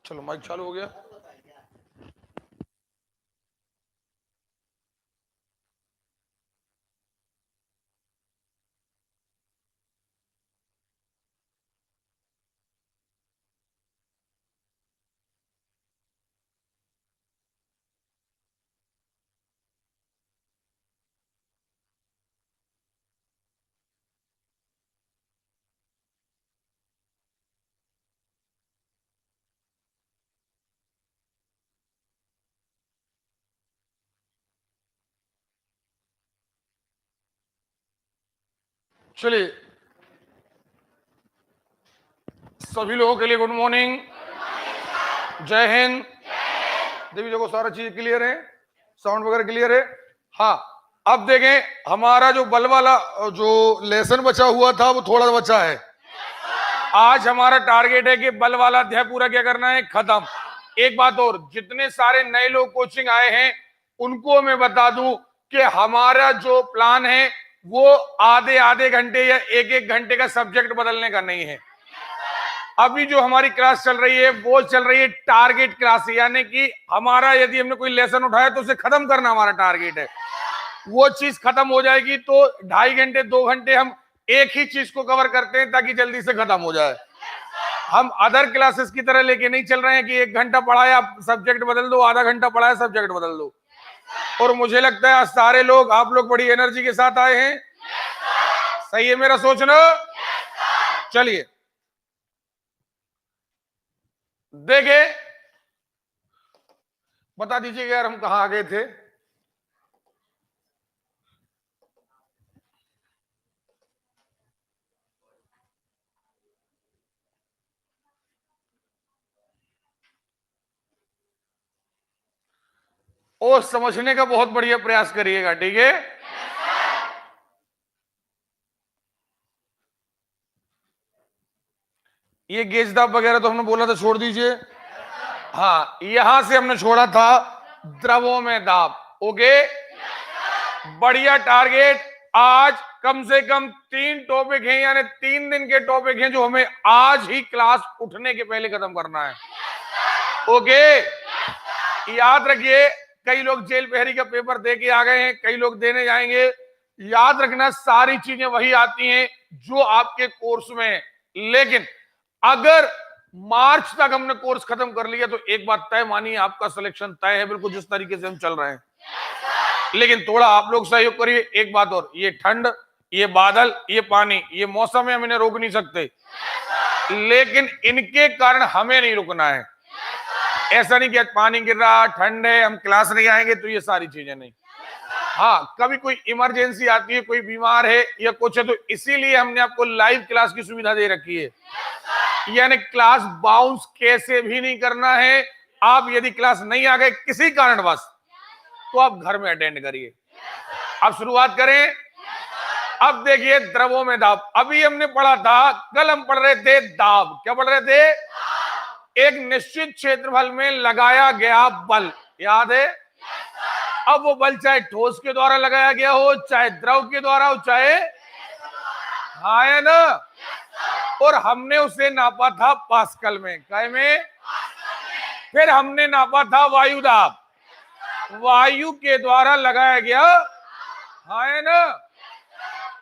चलो माइक चालू हो गया। चलिए सभी लोगों के लिए गुड मॉर्निंग, जय हिंद। देवी देखो सारा चीज क्लियर है, साउंड वगैरह क्लियर है। हाँ, अब देखें हमारा जो बल वाला जो लेसन बचा हुआ था वो थोड़ा बचा है। आज हमारा टारगेट है कि बल वाला अध्याय पूरा क्या करना है, खत्म। एक बात और, जितने सारे नए लोग कोचिंग आए हैं उनको मैं बता दूं कि हमारा जो प्लान है वो आधे आधे घंटे या एक एक घंटे का सब्जेक्ट बदलने का नहीं है। अभी जो हमारी क्लास चल रही है वो चल रही है टारगेट क्लास, यानी कि हमारा यदि हमने कोई लेसन उठाया तो उसे खत्म करना हमारा टारगेट है। वो चीज खत्म हो जाएगी तो 2.5 घंटे 2 घंटे हम एक ही चीज को कवर करते हैं ताकि जल्दी से खत्म हो जाए। हम अदर क्लासेस की तरह लेके नहीं चल रहे हैं कि 1 घंटा पढ़ाया सब्जेक्ट बदल दो, आधा घंटा पढ़ाया सब्जेक्ट बदल दो। और मुझे लगता है सारे लोग, आप लोग बड़ी एनर्जी के साथ आए हैं। सही है मेरा सोचना? चलिए देखे, बता दीजिए यार हम कहां आ गए थे। और समझने का बहुत बढ़िया प्रयास करिएगा, ठीक है? ये गेज दाब वगैरह तो हमने बोला था छोड़ दीजिए। हाँ, यहां से हमने छोड़ा था द्रवों में दाब। ओके, बढ़िया टारगेट। आज कम से कम 3 टॉपिक हैं, यानी 3 दिन के टॉपिक हैं जो हमें आज ही क्लास उठने के पहले खत्म करना है। ओके, याद रखिए, कई लोग जेल प्रहरी का पेपर दे के आ गए हैं, कई लोग देने जाएंगे। याद रखना सारी चीजें वही आती हैं जो आपके कोर्स में है, लेकिन अगर मार्च तक हमने कोर्स खत्म कर लिया तो एक बात तय मानिए, आपका सिलेक्शन तय है, बिल्कुल जिस तरीके से हम चल रहे हैं। लेकिन थोड़ा आप लोग सहयोग करिए। एक बात और, ये ठंड, ये बादल, ये पानी, ये मौसम है, हम इन्हें रोक नहीं सकते, लेकिन इनके कारण हमें नहीं रुकना है। ऐसा नहीं कि पानी गिर रहा, ठंड है, हम क्लास नहीं आएंगे, तो ये सारी चीजें नहीं। हाँ, कभी कोई इमरजेंसी आती है, कोई बीमार है या कुछ है, तो इसीलिए हमने आपको लाइव क्लास की सुविधा दे रखी है। यानी क्लास बाउंस कैसे भी नहीं करना है। आप यदि क्लास नहीं आ गए किसी कारणवश तो आप घर में अटेंड करिए। अब शुरुआत करें। अब देखिए द्रवों में दाब, अभी हमने पढ़ा था, कल हम पढ़ रहे थे दाब। क्या पढ़ रहे थे? एक निश्चित क्षेत्रफल में लगाया गया बल, याद है? अब वो बल चाहे ठोस के द्वारा लगाया गया हो, चाहे द्रव के द्वारा हो, चाहे, हाँ है ना? और हमने उसे नापा था पास्कल में, काय में? फिर हमने नापा था वायु दाब, वायु के द्वारा लगाया गया, हाँ है ना?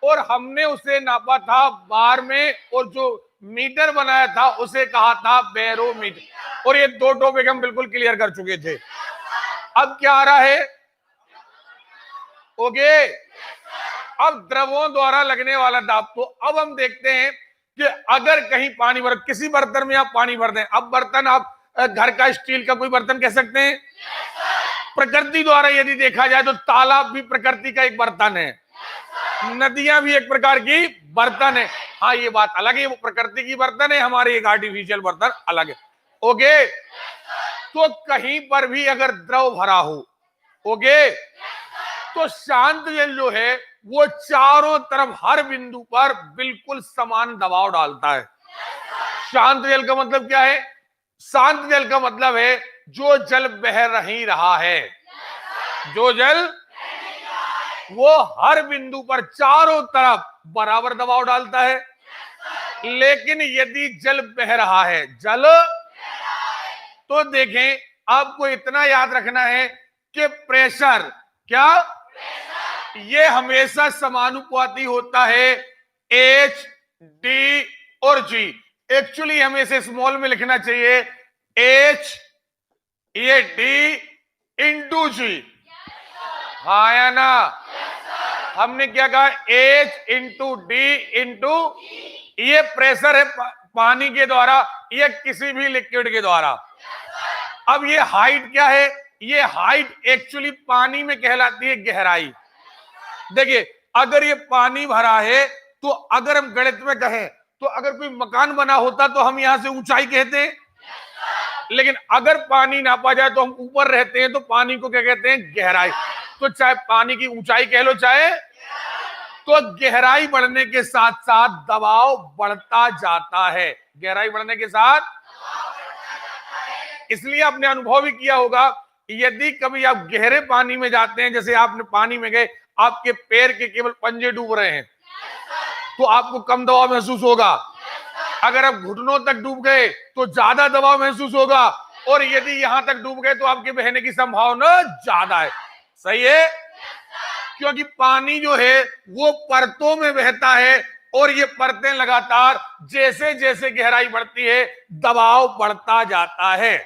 और हमने उसे नापा था बार में, और जो मीटर बनाया था उसे कहा था बैरोमीटर। और ये 2 टॉपिक हम बिल्कुल क्लियर कर चुके थे। अब क्या आ रहा है? ओके, अब द्रवों द्वारा लगने वाला दाब। तो अब हम देखते हैं कि अगर कहीं पानी भर, किसी बर्तन में आप पानी भर दें, अब बर्तन आप घर का स्टील का कोई बर्तन कह सकते हैं? प्रकृति द्वारा यदि देखा जाए तो तालाब भी प्रकृति का एक बर्तन है, नदियां भी एक प्रकार की बर्तन है। हाँ, ये बात अलग है, वो प्रकृति की बर्तन है, हमारे एक आर्टिफिशियल बर्तन अलग है। ओके, तो कहीं पर भी अगर द्रव भरा हो, ओके, तो शांत जल जो है वो चारों तरफ हर बिंदु पर बिल्कुल समान दबाव डालता है। शांत जल का मतलब क्या है? शांत जल का मतलब है जो जल बह नहीं रहा है, जो जल वो हर बिंदु पर चारों तरफ बराबर दबाव डालता है। लेकिन यदि जल बह रहा है, जल, तो देखें, आपको इतना याद रखना है कि प्रेशर क्या, ये हमेशा समानुपाती होता है H, D और G। एक्चुअली हमें इसे स्मॉल में लिखना चाहिए, H ये D इंटू G। हाँ या ना? हमने क्या कहा, H इंटू D इंटू, ये प्रेशर है पानी के द्वारा या किसी भी लिक्विड के द्वारा। अब ये हाइट क्या है, ये हाइट एक्चुअली पानी में कहलाती है गहराई। देखिए, अगर ये पानी भरा है तो अगर हम गणित में कहें तो अगर कोई मकान बना होता तो हम यहां से ऊंचाई कहते हैं, लेकिन अगर पानी नापा जाए तो हम ऊपर रहते हैं, तो पानी को क्या कहते हैं, गहराई। तो चाहे पानी की ऊंचाई कह लो, चाहे, तो गहराई बढ़ने के साथ साथ दबाव बढ़ता जाता है। गहराई बढ़ने के साथ, इसलिए आपने अनुभव भी किया होगा, यदि कभी आप गहरे पानी में जाते हैं, जैसे आपने पानी में गए, आपके पैर के केवल पंजे डूब रहे हैं, तो आपको कम दबाव महसूस होगा। अगर आप घुटनों तक डूब गए तो ज्यादा दबाव महसूस होगा, और यदि यहां तक डूब गए तो आपके बहने की संभावना ज्यादा है। सही है? क्योंकि पानी जो है वो परतों में बहता है, और ये परतें लगातार जैसे जैसे गहराई बढ़ती है दबाव बढ़ता जाता है।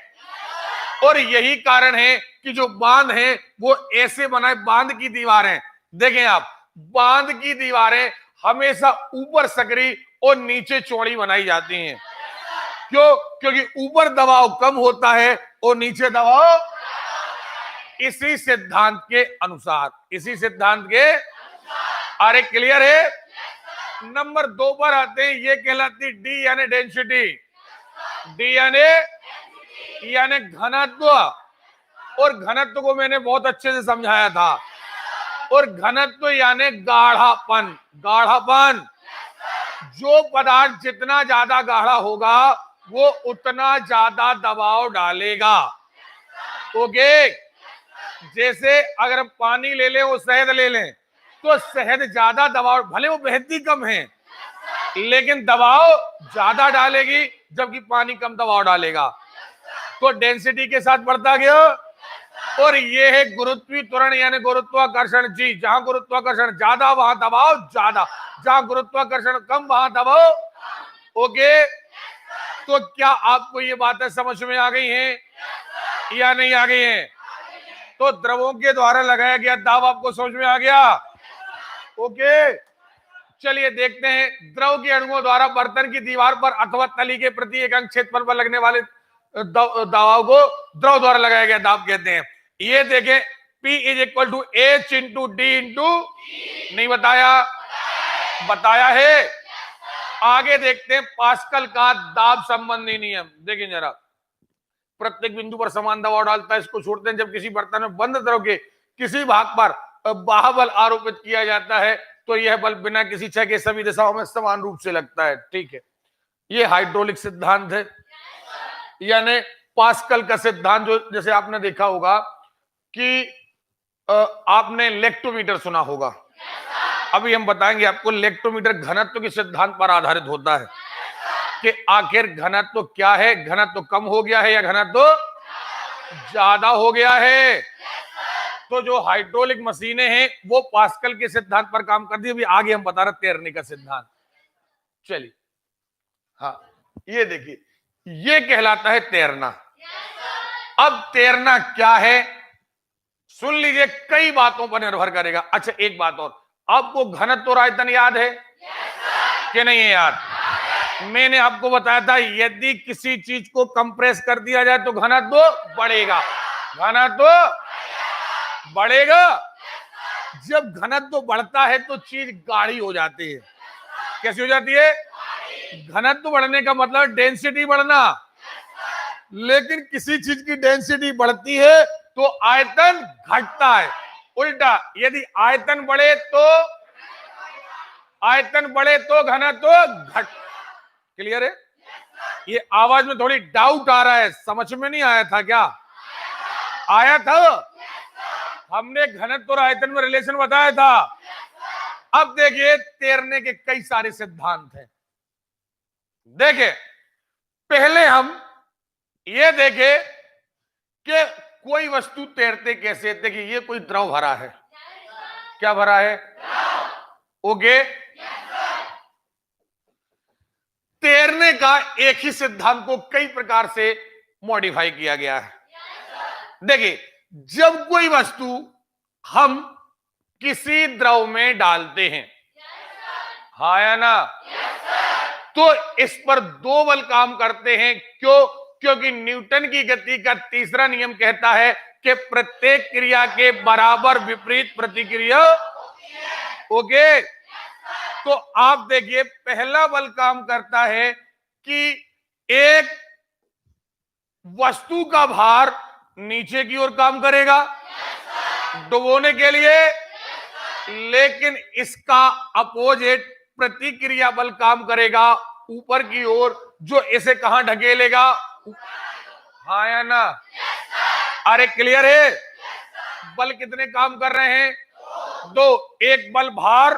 और यही कारण है कि जो बांध है वो ऐसे बनाए, बांध की दीवारें देखें आप, बांध की दीवारें हमेशा ऊपर सकरी और नीचे चौड़ी बनाई जाती हैं। क्यों? क्योंकि ऊपर दबाव कम होता है और नीचे दबाव, इसी सिद्धांत के अनुसार, इसी सिद्धांत के, अरे क्लियर है? नंबर 2 पर आते हैं, ये कहलाती डी यानी डेंसिटी। डी यानी घनत्व, और घनत्व को मैंने बहुत अच्छे से समझाया था। और घनत्व यानी गाढ़ापन। गाढ़ापन, जो पदार्थ जितना ज्यादा गाढ़ा होगा वो उतना ज्यादा दबाव डालेगा। ओके, जैसे अगर हम पानी ले लें, वो शहद ले लें, तो शहद ज्यादा दबाव, भले वो बहती कम है लेकिन दबाव ज्यादा डालेगी, जबकि पानी कम दबाव डालेगा। तो डेंसिटी के साथ बढ़ता गया। और ये है गुरुत्वीय त्वरण यानी गुरुत्वाकर्षण जी। जहां गुरुत्वाकर्षण ज्यादा वहां दबाव ज्यादा, जहां गुरुत्वाकर्षण कम वहां दबाव। ओके, तो क्या आपको ये बातें समझ में आ गई हैं या नहीं आ गई हैं? तो द्रवों के द्वारा लगाया गया दाब आपको समझ में आ गया? ओके, चलिए देखते हैं द्रव के अणुओं द्वारा बर्तन की दीवार पर अथवा तली के प्रति एक अंक क्षेत्रफल पर लगने वाले दबाव को द्रव द्वारा लगाया गया दाब कहते हैं। ये देखें, P is equal to H into D into, नहीं बताया? बताया है। आगे देखते हैं पास्कल का दाब संबंधी नियम। देखिए जरा, प्रत्येक बिंदु पर समान दबाव डालता है, इसको छोड़ते हैं जब किसी बर्तन में बंद द्रव के किसी भाग पर बाह्य आरोपित किया जाता है तो यह बल बिना किसी क्षय के सभी दिशाओं में समान रूप से लगता है। ठीक है, ये हाइड्रोलिक सिद्धांत है, यानी पास्कल का सिद्धांत। जो जैसे आपने देखा होगा कि आपने लेक्टोमीटर सुना होगा, अभी हम बताएंगे आपको। लेक्टोमीटर घनत्व के सिद्धांत पर आधारित होता है कि आखिर घनत्व क्या है, घनत्व कम हो गया है या घनत्व ज्यादा हो गया है। तो जो हाइड्रोलिक मशीनें हैं वो पास्कल के सिद्धांत पर काम करती है। अभी आगे हम बता रहे तैरने का सिद्धांत। चलिए, हाँ, ये देखिए, ये कहलाता है तैरना। अब तैरना क्या है सुन लीजिए, कई बातों पर निर्भर करेगा। अच्छा, एक बात और, आपको घनत्व और आयतन याद है कि नहीं है याद? मैंने आपको बताया था यदि किसी चीज को कंप्रेस कर दिया जाए तो घनत्व बढ़ेगा। घनत्व बढ़ेगा। जब घनत्व बढ़ता है तो चीज गाढ़ी हो जाती है। कैसी हो जाती है? घनत्व बढ़ने का मतलब डेंसिटी बढ़ना। लेकिन किसी चीज की डेंसिटी बढ़ती है तो आयतन घटता है। उल्टा, यदि आयतन बढ़े तो घनत्व घट। क्लियर है? ये आवाज में थोड़ी डाउट आ रहा है, समझ में नहीं आया था क्या? आया था। हमने घनत्व और आयतन में रिलेशन बताया था। अब देखिए, तैरने के कई सारे सिद्धांत हैं। देखिए, पहले हम ये देखें कि कोई वस्तु तैरते कैसे? देखिए ये कोई द्रव भरा है, क्या भरा है? ओके, तैरने का एक ही सिद्धांत को कई प्रकार से मॉडिफाई किया गया है। देखिए, जब कोई वस्तु हम किसी द्रव में डालते हैं, हाँ या ना, तो इस पर दो बल काम करते हैं। क्यों? क्योंकि न्यूटन की गति का तीसरा नियम कहता है कि प्रत्येक क्रिया के बराबर विपरीत प्रतिक्रिया। ओके, तो आप देखिए, पहला बल काम करता है कि एक वस्तु का भार नीचे की ओर काम करेगा डुबोने के लिए, लेकिन इसका अपोजिट प्रतिक्रिया बल काम करेगा ऊपर की ओर, जो इसे कहां ढकेलेगा? हाँ या ना? अरे क्लियर है? बल कितने काम कर रहे हैं? दो। एक बल भार,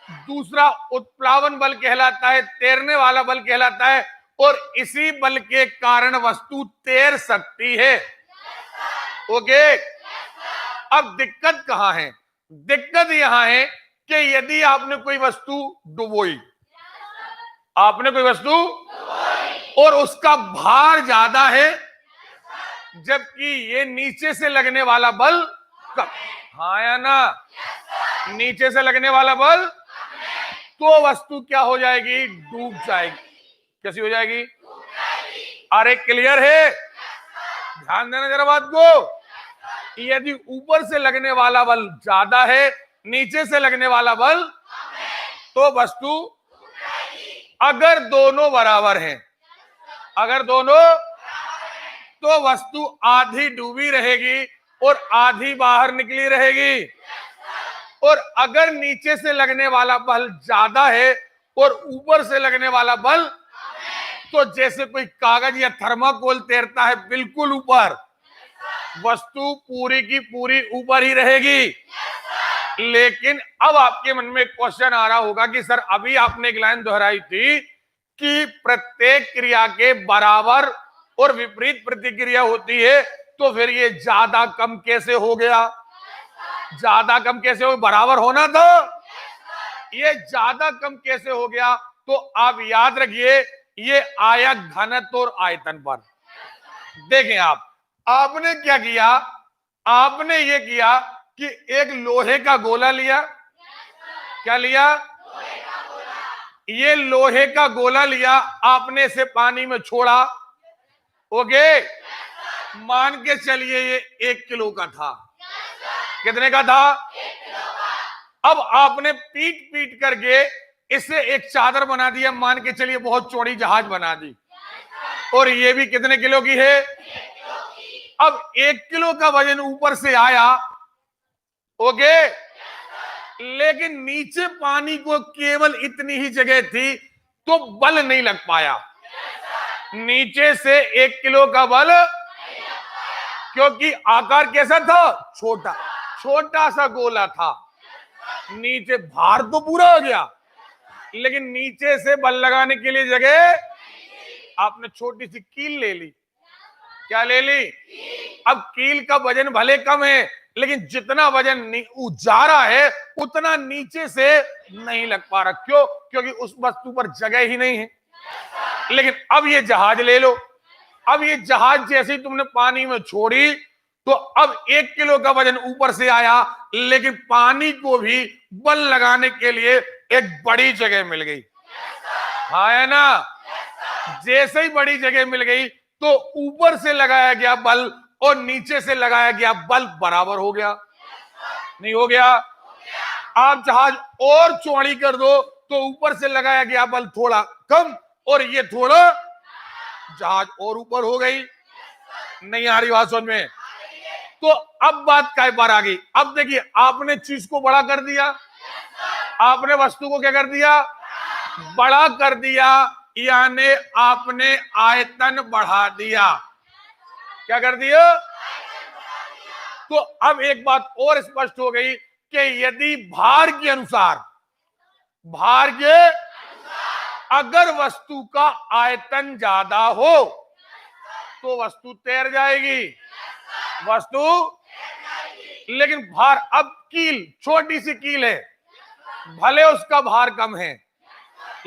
दूसरा उत्प्लावन बल कहलाता है, तैरने वाला बल कहलाता है, और इसी बल के कारण वस्तु तैर सकती है। ओके, अब दिक्कत कहां है? दिक्कत यहां है कि यदि आपने कोई वस्तु डुबोई, आपने कोई वस्तु और उसका भार ज्यादा है, जबकि ये नीचे से लगने वाला बल कम, हाँ या ना? नीचे से लगने वाला बल, तो वस्तु क्या हो जाएगी? डूब जाएगी। कैसी हो जाएगी? अरे क्लियर है? ध्यान देना जरा बात को। यदि ऊपर से लगने वाला बल ज्यादा है, नीचे से लगने वाला बल, तो वस्तु, अगर दोनों बराबर हैं, अगर दोनों, तो वस्तु आधी डूबी रहेगी और आधी बाहर निकली रहेगी। और अगर नीचे से लगने वाला बल ज्यादा है और ऊपर से लगने वाला बल, तो जैसे कोई कागज या थर्माकोल तैरता है बिल्कुल ऊपर, वस्तु पूरी की पूरी ऊपर ही रहेगी। लेकिन अब आपके मन में क्वेश्चन आ रहा होगा कि सर अभी आपने एक लाइन दोहराई थी कि प्रत्येक क्रिया के बराबर और विपरीत प्रतिक्रिया होती है, तो फिर ये ज्यादा कम कैसे हो गया? ज्यादा कम कैसे हो? बराबर होना था, ये ज्यादा कम कैसे हो गया? तो आप याद रखिए, ये आयत घनत्व और आयतन पर। देखें आपने क्या किया? आपने ये किया कि एक लोहे का गोला लिया। क्या लिया? ये लोहे का गोला लिया, आपने इसे पानी में छोड़ा। ओके, मान के चलिए ये 1 किलो का था। कितने का था? अब आपने पीट पीट करके इसे एक चादर बना दिया, मान के चलिए बहुत चौड़ी जहाज बना दी, और ये भी कितने किलो की है? अब 1 किलो का वजन ऊपर से आया, ओके, लेकिन नीचे पानी को केवल इतनी ही जगह थी, तो बल नहीं लग पाया। नीचे से 1 किलो का बल, क्योंकि आकार कैसा था? छोटा, छोटा सा गोला था। नीचे भार तो पूरा हो गया, लेकिन नीचे से बल लगाने के लिए जगह, आपने छोटी सी कील ले ली। क्या ले ली? अब कील का वजन भले कम है, लेकिन जितना वजन जा रहा है उतना नीचे से नहीं लग पा रहा। क्यों? क्योंकि उस वस्तु पर जगह ही नहीं है। लेकिन अब ये जहाज ले लो, अब ये जहाज जैसे ही तुमने पानी में छोड़ी, तो अब 1 किलो का वजन ऊपर से आया, लेकिन पानी को भी बल लगाने के लिए एक बड़ी जगह मिल गई। हाँ है ना? जैसे ही बड़ी जगह मिल गई, तो ऊपर से लगाया गया बल और नीचे से लगाया गया बल बराबर हो गया। नहीं हो गया? आप जहाज और चौड़ी कर दो, तो ऊपर से लगाया गया बल थोड़ा कम, और ये थोड़ा, जहाज और ऊपर हो गई। नहीं आ रही बात समझ में? तो अब बात काय बार आ गई। अब देखिए, आपने चीज को बड़ा कर दिया, आपने वस्तु को क्या कर दिया? बड़ा कर दिया, यानी आपने आयतन बढ़ा दिया। क्या कर दिया? तो अब एक बात और स्पष्ट हो गई कि यदि भार के अनुसार, भार के, अगर वस्तु का आयतन ज्यादा हो, तो वस्तु तैर जाएगी। वस्तु, लेकिन भार, अब कील, छोटी सी कील है, भले उसका भार कम है,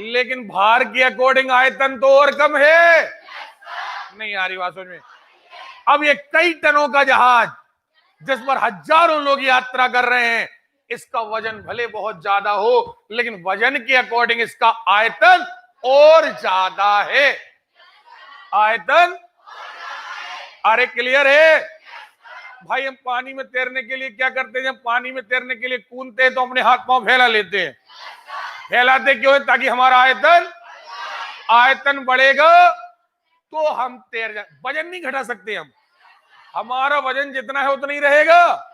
लेकिन भार के अकॉर्डिंग आयतन तो और कम है। नहीं आ रही बात समझ में? अब ये कई टनों का जहाज जिस पर हजारों लोग यात्रा कर रहे हैं, इसका वजन भले बहुत ज्यादा हो, लेकिन वजन के अकॉर्डिंग इसका आयतन और ज्यादा है। आयतन, अरे क्लियर है भाई? हम पानी में तैरने के लिए क्या करते हैं? जब पानी में तैरने के लिए कूदते हैं तो अपने हाथ पांव फैला लेते हैं। फैलाते क्यों है? ताकि हमारा आयतन बढ़ेगा तो हम तैर जाए। वजन नहीं घटा सकते हम, हमारा वजन जितना है उतना ही रहेगा।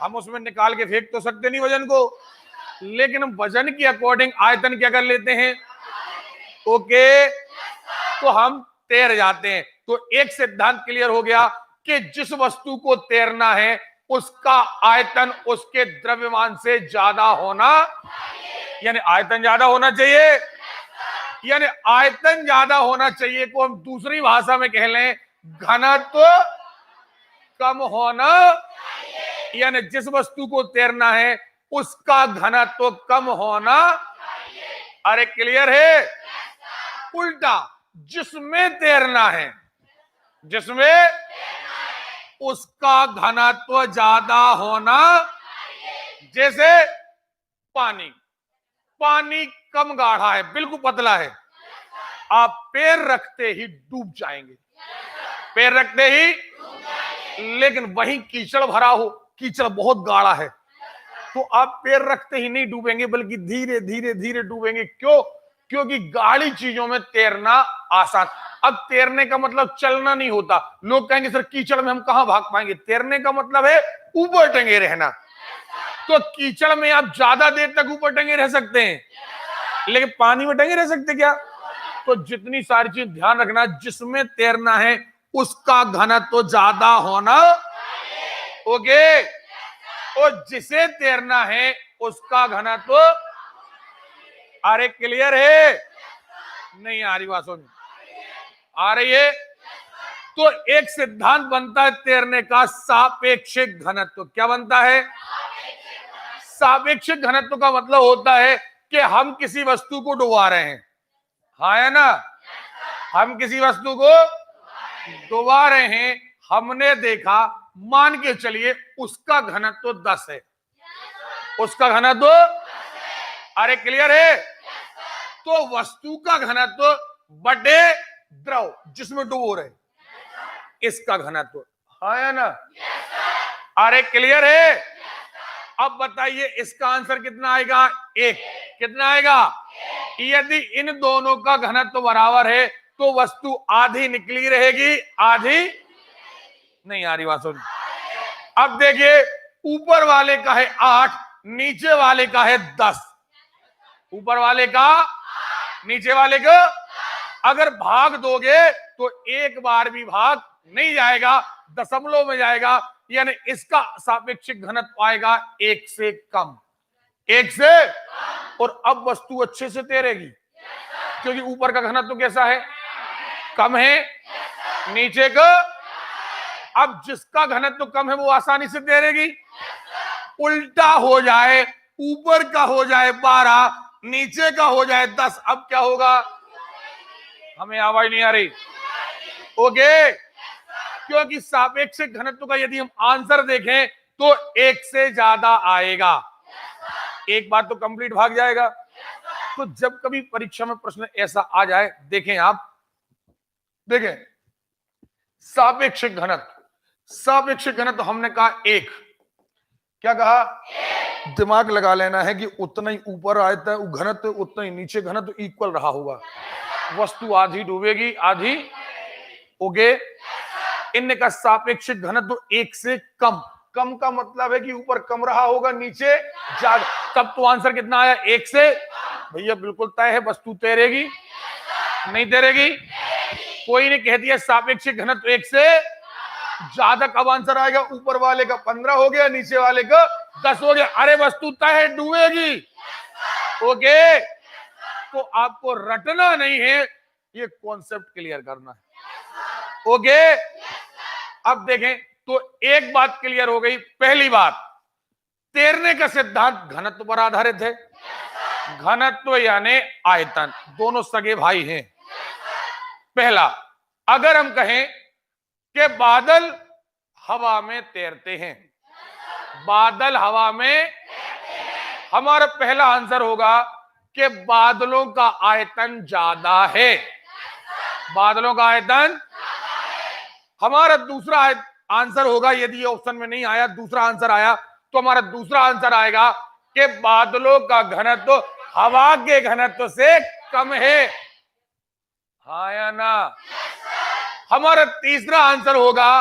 हम उसमें निकाल के फेंक तो सकते नहीं वजन को, लेकिन हम वजन के अकॉर्डिंग आयतन क्या कर लेते हैं? ओके, तो हम तैर जाते हैं। तो एक सिद्धांत क्लियर हो गया कि जिस वस्तु को तैरना है उसका आयतन उसके द्रव्यमान से ज्यादा होना, यानी आयतन ज्यादा होना चाहिए, यानी आयतन ज्यादा होना चाहिए को हम दूसरी भाषा में कह लें घनत्व कम होना, यानी जिस वस्तु को तैरना है उसका घनत्व कम होना। अरे क्लियर है? उल्टा, जिसमें तैरना है, जिसमें उसका घनत्व ज्यादा होना। जैसे पानी, पानी कम गाढ़ा है, बिल्कुल पतला है, आप पैर रखते ही डूब जाएंगे, पैर रखते ही। लेकिन वहीं कीचड़ भरा हो, कीचड़ बहुत गाढ़ा है, तो आप पैर रखते ही नहीं डूबेंगे, बल्कि धीरे धीरे धीरे डूबेंगे। क्यों? क्योंकि गाढ़ी चीजों में तैरना आसान। अब तैरने का मतलब चलना नहीं होता। लोग कहेंगे सर कीचड़ में हम कहां भाग पाएंगे? तैरने का मतलब है ऊपर टंगे रहना। तो कीचड़ में आप ज्यादा देर तक ऊपर टंगे रह सकते हैं, लेकिन पानी में टंगे रह सकते क्या? तो जितनी सारी चीज ध्यान रखना, जिसमें तैरना है उसका घनत्व तो ज्यादा होना। ओके, और जिसे तैरना है उसका घनत्व तो, अरे क्लियर है? नहीं आ रही बात समझ? आ रही है? तो एक सिद्धांत बनता है तैरने का, सापेक्षिक घनत्व। क्या बनता है? सापेक्षिक घनत्व का मतलब होता है कि हम किसी वस्तु को डुबा रहे हैं, हाँ है ना? हम किसी वस्तु को डुबा रहे हैं, हमने देखा, मान के चलिए उसका घनत्व 10 है, उसका घनत्व, अरे क्लियर है? तो वस्तु का घनत्व बटे द्रव जिसमें डुबो रहे, इसका घनत्व, हाँ है ना? अरे क्लियर है? अब बताइए इसका आंसर कितना आएगा? 1। कितना आएगा? यदि इन दोनों का घनत्व बराबर है तो वस्तु आधी निकली रहेगी, आधी नहीं आ रही बात सुन। अब देखिए, ऊपर वाले का है 8, नीचे वाले का है 10। ऊपर वाले का, नीचे वाले का अगर भाग दोगे तो एक बार भी भाग नहीं जाएगा, दशमलव में जाएगा, यानी इसका सापेक्षिक घनत्व आएगा 1 से कम, 1 से। और अब वस्तु अच्छे से तैरेगी, क्योंकि ऊपर का घनत्व कैसा है? कम है, नीचे का। अब जिसका घनत्व कम है वो आसानी से तैरेगी। उल्टा हो जाए, ऊपर का हो जाए 12, नीचे का हो जाए 10, अब क्या होगा? हमें आवाज नहीं आ रही। ओके, क्योंकि सापेक्षिक घनत्व का यदि हम आंसर देखें तो 1 से ज्यादा आएगा, एक बार तो कंप्लीट भाग जाएगा। तो जब कभी परीक्षा में प्रश्न ऐसा आ जाए, देखें आप, देखें सापेक्षिक घनत्व, सापेक्षिक घनत्व हमने कहा 1, क्या कहा? दिमाग लगा लेना है कि उतना ही ऊपर आयता है घनत्व, उतना ही नीचे घनत्व इक्वल रहा होगा। वस्तु आधी डूबेगी, आधी। ओके, इनने का सापेक्षिक घनत्व 1 से कम, कम का मतलब है कि ऊपर कम रहा होगा, नीचे ज्यादा। तब तो आंसर कितना आया? 1 से। भैया बिल्कुल तय है, वस्तु तैरेगी नहीं तैरेगी? कोई ने कह दिया सापेक्षिक घनत्व 1 से ज्यादा, कब आंसर आएगा? ऊपर वाले का 15 हो गया, नीचे वाले का 10 हो गया, अरे वस्तु तय है, डूबेगी। ओके, तो आपको रटना नहीं है, ये कॉन्सेप्ट क्लियर करना है। ओके, अब देखें तो एक बात क्लियर हो गई। पहली बात, तैरने का सिद्धांत घनत्व पर आधारित है। घनत्व यानी आयतन, दोनों सगे भाई हैं। पहला, अगर हम कहें कि बादल हवा में तैरते हैं, बादल हवा में, हमारा पहला आंसर होगा कि बादलों का आयतन ज्यादा है। बादलों का आयतन। हमारा दूसरा आंसर होगा, यदि ये ऑप्शन में नहीं आया, दूसरा आंसर आया, तो हमारा दूसरा आंसर आएगा कि बादलों का घनत्व हवा के घनत्व से कम है। हाँ या ना? हमारा तीसरा आंसर होगा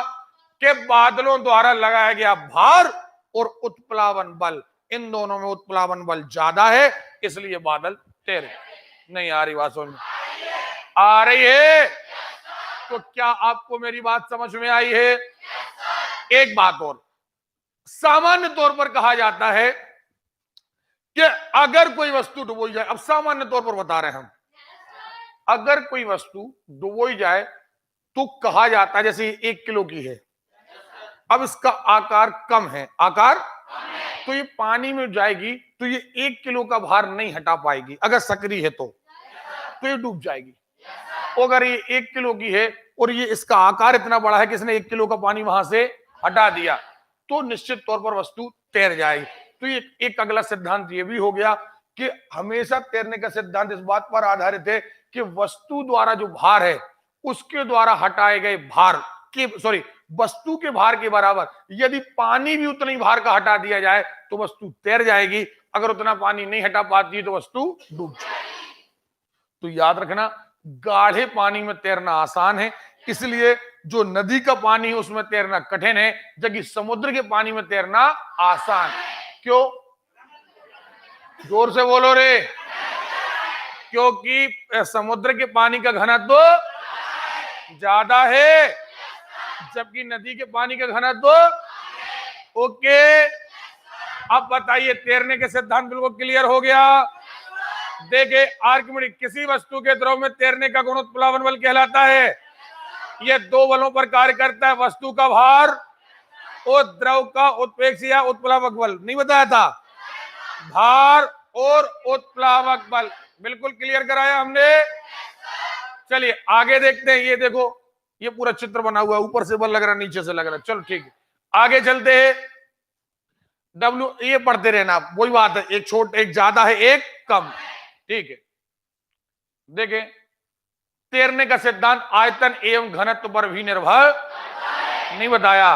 कि बादलों द्वारा लगाया गया भार और उत्प्लावन बल, इन दोनों में उत्प्लावन बल ज्यादा है, इसलिए बादल तैरे। नहीं आ रही बात समझ में? आ रही है? तो क्या आपको मेरी बात समझ में आई है? एक बात और, सामान्य तौर पर कहा जाता है कि अगर कोई वस्तु डुबोई जाए, अब सामान्य तौर पर बता रहे हैं हम, अगर कोई वस्तु डुबोई जाए तो कहा जाता है जैसे 1 किलो की है, अब इसका आकार कम है, आकार, तो ये पानी में जाएगी तो ये 1 किलो का भार नहीं हटा पाएगी। अगर सक्रिय है तो ये डूब जाएगी। अगर ये 1 किलो की है और ये इसका आकार इतना बड़ा है कि इसने 1 किलो का पानी वहां से हटा दिया, तो निश्चित तौर पर वस्तु तैर जाएगी। तो ये एक अगला सिद्धांत ये भी हो गया कि हमेशा तैरने का सिद्धांत इस बात पर आधारित है कि वस्तु द्वारा जो भार है उसके द्वारा हटाए गए भार के, वस्तु के भार के बराबर यदि पानी भी उतना ही भार का हटा दिया जाए तो वस्तु तैर जाएगी। अगर उतना पानी नहीं हटा पाती तो वस्तु डूब जाएगी। तो याद रखना, गाढ़े पानी में तैरना आसान है, इसलिए जो नदी का पानी है उसमें तैरना कठिन है, जबकि समुद्र के पानी में तैरना आसान। क्यों? जोर से बोलो रे। क्योंकि समुद्र के पानी का घनत्व ज्यादा है, जबकि नदी के पानी का घनत्व। ओके, अब बताइए, तैरने के सिद्धांत बिल्कुल क्लियर हो गया। देखिए, आर्किमिडीज, किसी वस्तु के द्रव में तैरने का गुण उत्प्लावन बल कहलाता है। यह 2 बलों पर कार्य करता है, वस्तु का भार और द्रव का उत्प्रेक्षी या उत्प्लावक बल। नहीं बताया था? भार और उत्प्लावक बल बिल्कुल क्लियर कराया हमने। चलिए आगे देखते हैं। ये देखो, ये पूरा चित्र बना हुआ है, ऊपर से बल लग रहा, नीचे से लग रहा। चलो ठीक है, आगे चलते हैं। डब्ल्यू, ये पढ़ते रहना, वही बात है, एक छोटा, एक ज्यादा है, एक कम। ठीक है, देखें, तैरने का सिद्धांत आयतन एवं घनत्व पर भी निर्भर नहीं बताया।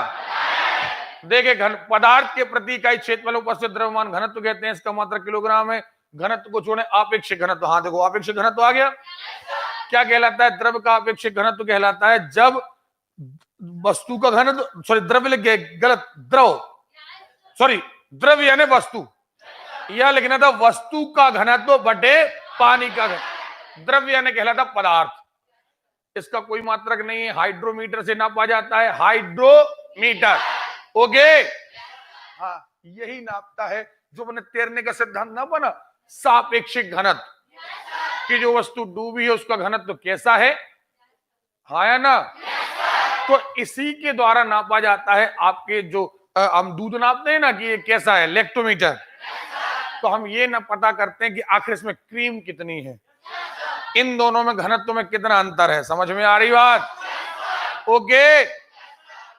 देखे, पदार्थ के प्रति इकाई क्षेत्रफल उपस्थित द्रव्यमान घनत्व कहते हैं, इसका मात्रा किलोग्राम है। घनत्व को छोड़े आपेक्षिक घनत्व। हाँ देखो, आपेक्षिक घनत्व आ गया। क्या कहलाता है? द्रव्य का आपेक्षिक घनत्व कहलाता है जब वस्तु का घनत्व, द्रव्य लिख गए, गलत, द्रव्य यानी वस्तु, यह लिखना था वस्तु का घनत्व बटे पानी का घनत्व। द्रव्य यानी कहलाता पदार्थ, इसका कोई मात्रक नहीं है, हाइड्रोमीटर से नापा जाता है, हाइड्रोमीटर। ओके, हाँ, यही नापता है जो मैंने तैरने का सिद्धांत ना बना, सापेक्षिक घनत्व, कि जो वस्तु डूबी है उसका घनत्व कैसा है। हाँ या ना? तो इसी के द्वारा नापा जाता है। आपके जो हम दूध नापते हैं ना कि ये कैसा है, लैक्टोमीटर, तो हम ये ना पता करते हैं कि आखिर इसमें क्रीम कितनी है, इन दोनों में घनत्व में कितना अंतर है। समझ में आ रही बात? ओके,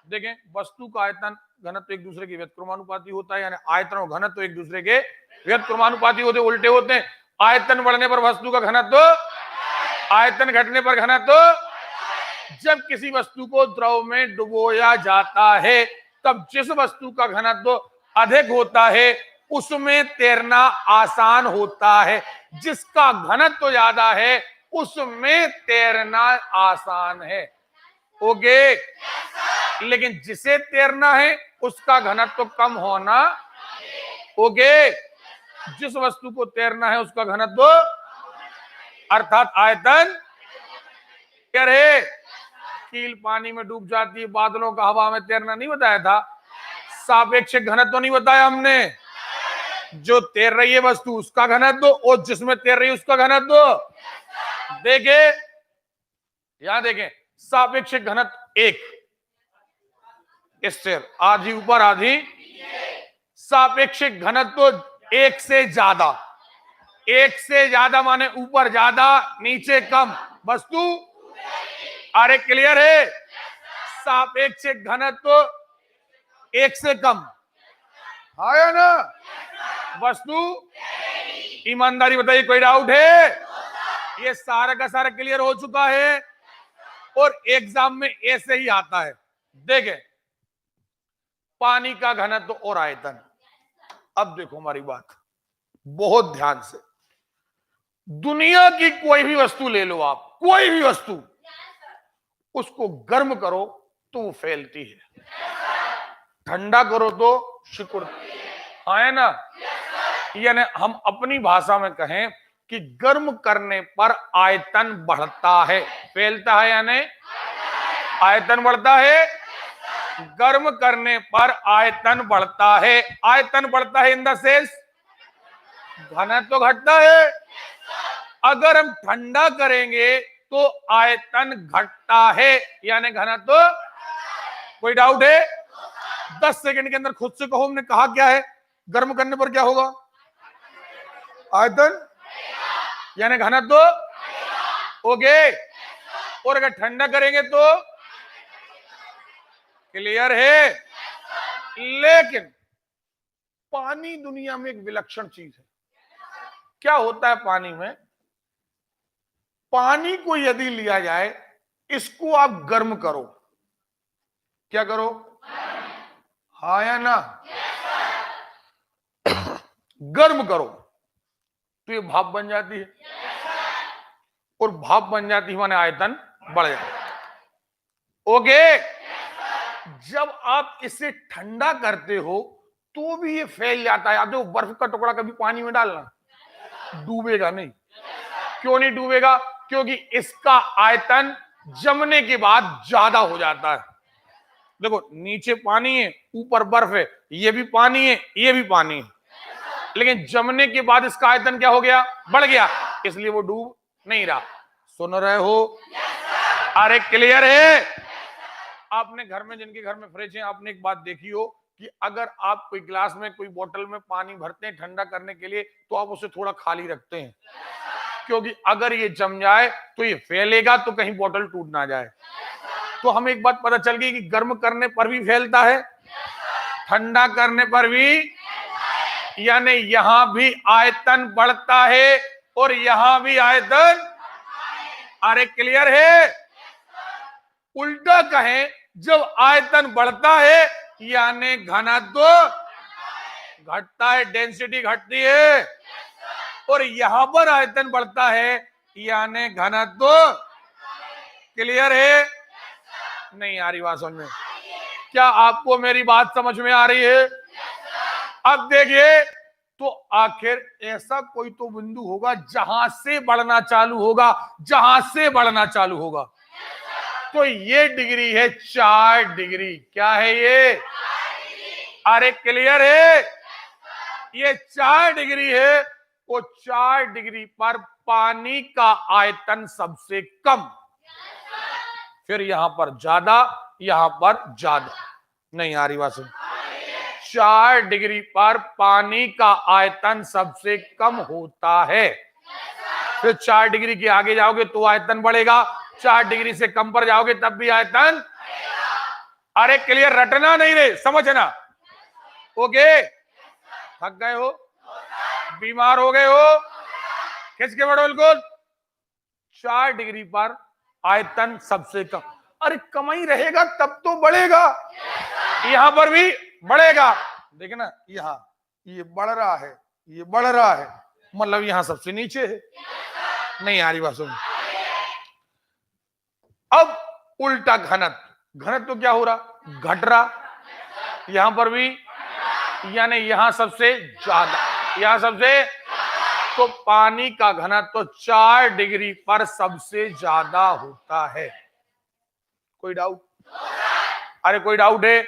देखें, वस्तु का आयतन घनत्व एक दूसरे के व्युत्क्रमानुपाती होता है, यानी आयतन और घनत्व एक दूसरे के व्युत्क्रमानुपाती होते, उल्टे होते हैं। आयतन बढ़ने पर वस्तु का घनत्व, आयतन घटने पर घनत्व। जब किसी वस्तु को द्रव में डुबोया जाता है तब जिस वस्तु का घनत्व अधिक होता है उसमें तैरना आसान होता है, जिसका घनत्व ज्यादा है उसमें तैरना आसान है। ओके, लेकिन जिसे तैरना है उसका घनत्व कम होना। ओके, जिस वस्तु को तैरना है उसका घनत्व अर्थात आयतन क्या रहे। कील पानी में डूब जाती है, बादलों का हवा में तैरना नहीं बताया था, सापेक्षिक घनत्व नहीं बताया हमने। जो तैर रही है वस्तु उसका घनत्व और जिसमें तैर रही है उसका घनत्व। देखे, यहां देखें, सापेक्षिक घनत्व 1, स्थिर, आधी ऊपर आधी। सापेक्षिक घनत्व एक से ज्यादा, एक से ज्यादा माने ऊपर ज्यादा नीचे कम, वस्तु। अरे क्लियर है? सापेक्षिक घनत्व एक से कम, हाँ या ना? वस्तु। ईमानदारी बताइए, कोई डाउट है? ये सारा का सारा क्लियर हो चुका है और एग्जाम में ऐसे ही आता है। देखें, पानी का घनत्व और आयतन। अब देखो हमारी बात बहुत ध्यान से। दुनिया की कोई भी वस्तु ले लो आप, कोई भी वस्तु, उसको गर्म करो तो वो फैलती है, ठंडा करो तो सिकुड़ती है, हाँ है ना? यानी हम अपनी भाषा में कहें कि गर्म करने पर आयतन बढ़ता है, फैलता है यानी आयतन बढ़ता है। गर्म करने पर आयतन बढ़ता है, आयतन बढ़ता है इन द सेंस घनत्व घटता है। अगर हम ठंडा करेंगे तो आयतन घटता है यानी घनत्व। कोई डाउट है? 10 सेकंड के अंदर खुद से कहो, हमने कहा क्या है? गर्म करने पर क्या होगा? आयतन यानी घनत्व। ओके, और अगर ठंडा करेंगे तो? क्लियर है? लेकिन पानी दुनिया में एक विलक्षण चीज है। क्या होता है पानी में? पानी को यदि लिया जाए, इसको आप गर्म करो, क्या करो? हाँ या ना? गर्म करो तो ये भाप बन जाती है, और भाप बन जाती है माने आयतन बढ़ जाता है। ओके, जब आप इसे ठंडा करते हो तो भी ये फैल जाता है। आप जो बर्फ का टुकड़ा कभी पानी में डालना, डूबेगा नहीं। क्यों नहीं डूबेगा? क्योंकि इसका आयतन जमने के बाद ज्यादा हो जाता है। देखो, नीचे पानी है, ऊपर बर्फ है, ये भी पानी है, ये भी पानी है, लेकिन जमने के बाद इसका आयतन क्या हो गया? बढ़ गया, इसलिए वो डूब नहीं रहा। सुन रहे हो? अरे क्लियर है? आपने घर में, जिनके घर में फ्रिज है, आपने एक बात देखी हो कि अगर आप कोई गिलास में, कोई बोतल में पानी भरते हैं ठंडा करने के लिए, तो आप उसे थोड़ा खाली रखते हैं, क्योंकि अगर ये जम जाए तो ये फैलेगा, तो कहीं बोतल टूट ना जाए। तो हमें एक बात पता चल गई कि गर्म करने पर भी फैलता है, ठंडा करने पर भी, यानी यहां भी आयतन बढ़ता है और यहां भी आयतन। अरे क्लियर है? उल्टा कहें, जब आयतन बढ़ता है यानी घनत्व घटता है, डेंसिटी घटती है, और यहां पर आयतन बढ़ता है यानी घनत्व। क्लियर है? नहीं आ रही बात समझ में? क्या आपको मेरी बात समझ में आ रही है? अब देखिए, तो आखिर ऐसा कोई तो बिंदु होगा जहां से बढ़ना चालू होगा, जहां से बढ़ना चालू होगा। तो ये डिग्री है 4 डिग्री। क्या है ये? अरे क्लियर है? ये 4 डिग्री है। वो 4 डिग्री पर पानी का आयतन सबसे कम, फिर यहां पर ज्यादा, यहां पर ज्यादा। नहीं आ रही बात सुन? 4 डिग्री पर पानी का आयतन सबसे कम होता है, फिर 4 डिग्री के आगे जाओगे तो आयतन बढ़ेगा, 4 डिग्री से कम पर जाओगे तब भी आयतन। अरे क्लियर? रटना नहीं रे, समझना। ओके, थक गए हो, बीमार हो गए हो, खिसके बढ़ो बिल्कुल। 4 डिग्री पर आयतन सबसे कम। अरे कम ही रहेगा तब तो बढ़ेगा, यहां पर भी बढ़ेगा। देखना, यहां ये बढ़ रहा है, ये बढ़ रहा है, मतलब यहां सबसे नीचे है। नहीं आ रही बात सुन? अब उल्टा घनत्व, घनत्व तो क्या हो रहा? घट रहा, यहां पर भी, यानी यहां सबसे ज्यादा, यहां सबसे। तो पानी का घनत्व 4 डिग्री पर सबसे ज्यादा होता है। कोई डाउट? अरे कोई डाउट है?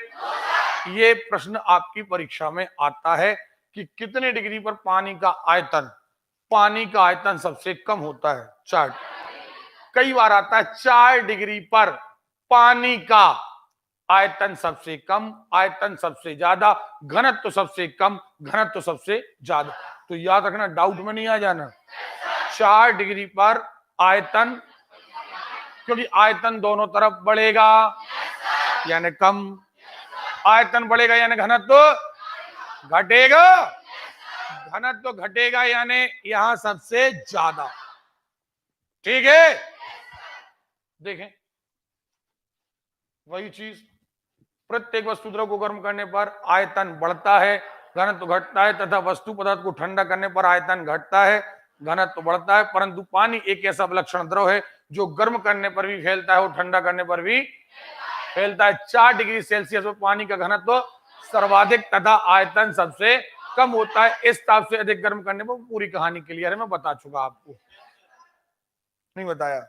ये प्रश्न आपकी परीक्षा में आता है कि कितने डिग्री पर पानी का आयतन, पानी का आयतन सबसे कम होता है? 4। कई बार आता है 4 डिग्री पर पानी का आयतन सबसे कम, आयतन सबसे ज्यादा, घनत्व सबसे कम, घनत्व सबसे ज्यादा। तो याद रखना, डाउट में नहीं आ जाना। 4 डिग्री पर आयतन, क्योंकि आयतन दोनों तरफ बढ़ेगा यानी कम, आयतन बढ़ेगा यानी घनत्व घटेगा, घनत्व घटेगा यानी यहां सबसे ज्यादा। ठीक है, देखें वही चीज, प्रत्येक वस्तु द्रव को गर्म करने पर आयतन बढ़ता है, घनत्व घटता है, तथा वस्तु पदार्थ को ठंडा करने पर आयतन घटता है, घनत्व बढ़ता है। परंतु पानी एक ऐसा विलक्षण द्रव है जो गर्म करने पर भी फैलता है और ठंडा करने पर भी फैलता है। 4 डिग्री सेल्सियस पर पानी का घनत्व सर्वाधिक तथा आयतन सबसे कम होता है। इस ताप से अधिक गर्म करने पर पूरी कहानी क्लियर है, मैं बता चुका आपको, नहीं बताया।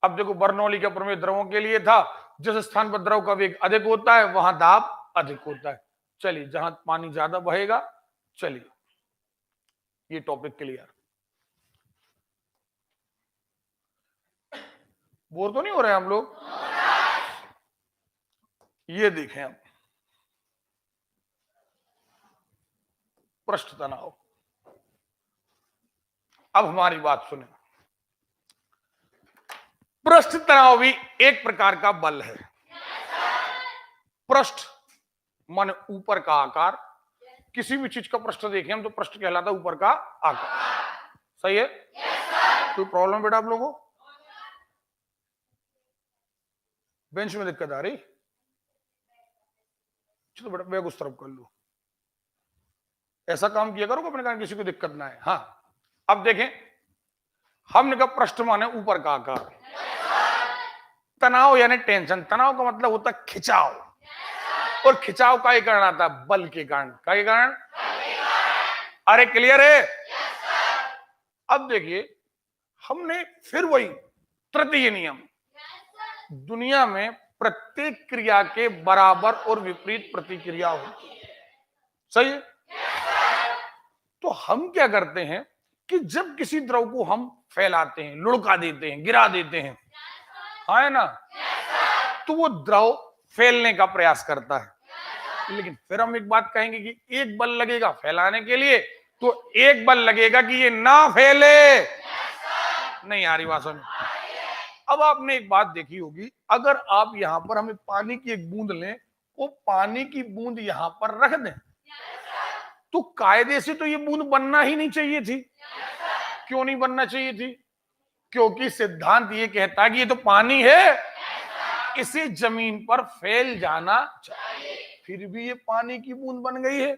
अब देखो, बर्नौली का प्रमेय द्रवों के लिए था, जिस स्थान पर द्रव का वेग अधिक होता है वहां दाब अधिक होता है। चलिए, जहां पानी ज्यादा बहेगा, चलिए ये टॉपिक क्लियर। बोर तो नहीं हो रहे हम लोग? ये देखें अब, पृष्ठ तनाव। अब हमारी बात सुने, पृष्ठ तनाव भी एक प्रकार का बल है। पृष्ठ माने ऊपर का आकार, किसी भी चीज का पृष्ठ देखें हम तो पृष्ठ कहलाता है ऊपर का आकार। सही है? कोई प्रॉब्लम बेटा आप लोगों को? बेंच में दिक्कत आ रही? चलो बेटा बैग उस तरफ कर लो, ऐसा काम किया करो अपने कारण किसी को दिक्कत ना है। हाँ, अब देखें, हमने कहा पृष्ठ माने ऊपर का आकार, तनाव यानी टेंशन। तनाव का मतलब होता है खिंचाव, और खिंचाव का ही कारण आता है बल के कारण। का ही कारण? अरे क्लियर है? अब देखिए, हमने फिर वही तृतीय नियम, दुनिया में प्रत्येक क्रिया के बराबर और विपरीत प्रतिक्रिया होती है। सही है? तो हम क्या करते हैं कि जब किसी द्रव को हम फैलाते हैं, लुढ़का देते हैं, गिरा देते हैं, हाँ है ना, तो वो द्रव फैलने का प्रयास करता है। लेकिन फिर हम एक बात कहेंगे कि एक बल लगेगा फैलाने के लिए, तो एक बल लगेगा कि ये ना फैले। नहीं आ रही बात समझ? अब आपने एक बात देखी होगी, अगर आप यहां पर हमें पानी की एक बूंद लें, वो पानी की बूंद यहां पर रख दें, तो कायदे से तो ये बूंद बनना ही नहीं चाहिए थी। क्यों नहीं बनना चाहिए थी? क्योंकि सिद्धांत ये कहता है कि ये तो पानी है, इसे जमीन पर फैल जाना चाहिए। फिर भी ये पानी की बूंद बन गई है।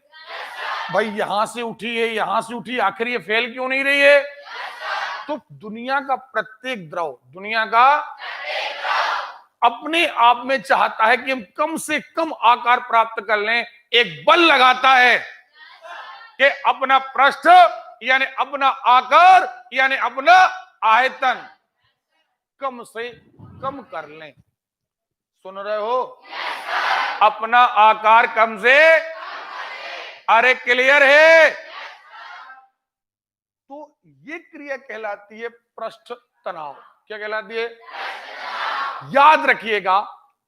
भाई यहां से उठी है, यहां से उठी, आखिर ये फैल क्यों नहीं रही है? तो दुनिया का प्रत्येक द्रव, दुनिया का अपने आप में चाहता है कि हम कम से कम आकार प्राप्त कर लें। एक बल लगाता है कि अपना पृष्ठ यानी अपना आकार यानी अपना आयतन कम से कम कर लें। सुन रहे हो? अपना आकार कम से, अरे क्लियर है? तो ये क्रिया कहलाती है पृष्ठ तनाव। क्या कहलाती है? याद रखिएगा,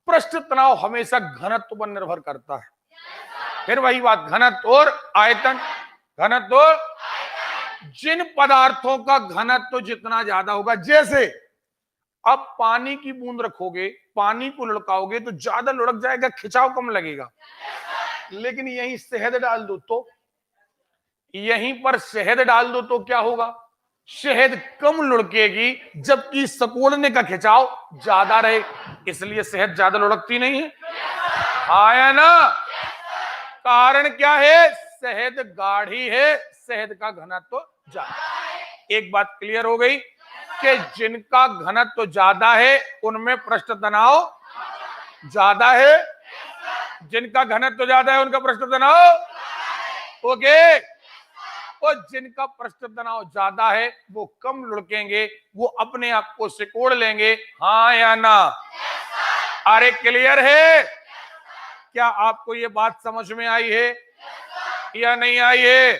पृष्ठ तनाव हमेशा घनत्व पर निर्भर करता है। फिर वही बात, घनत्व और आयतन। घनत्व, जिन पदार्थों का घनत्व जितना ज्यादा होगा, जैसे अब पानी की बूंद रखोगे, पानी को लुढ़काओगे तो ज्यादा लुढ़क जाएगा, खिंचाव कम लगेगा। लेकिन यहीं शहद डाल दो तो, यहीं पर शहद डाल दो तो क्या होगा? शहद कम लुढ़केगी, जबकि सकोड़ने का खिंचाव ज्यादा रहे। इसलिए शहद ज्यादा लुढ़कती नहीं है। आया ना? कारण क्या है? शहद गाढ़ी है, शहद का घनत्व ज्यादा। एक बात क्लियर हो गई कि जिनका घनत्व ज्यादा है उनमें पृष्ठ तनाव ज्यादा है, जिनका घनत्व ज्यादा है उनका पृष्ठ तनाव ओके, और जिनका पृष्ठ तनाव ज्यादा है वो कम लुढ़केंगे, वो अपने आप को सिकोड़ लेंगे। हाँ या ना? अरे क्लियर है? क्या आपको ये बात समझ में आई है या नहीं आई है?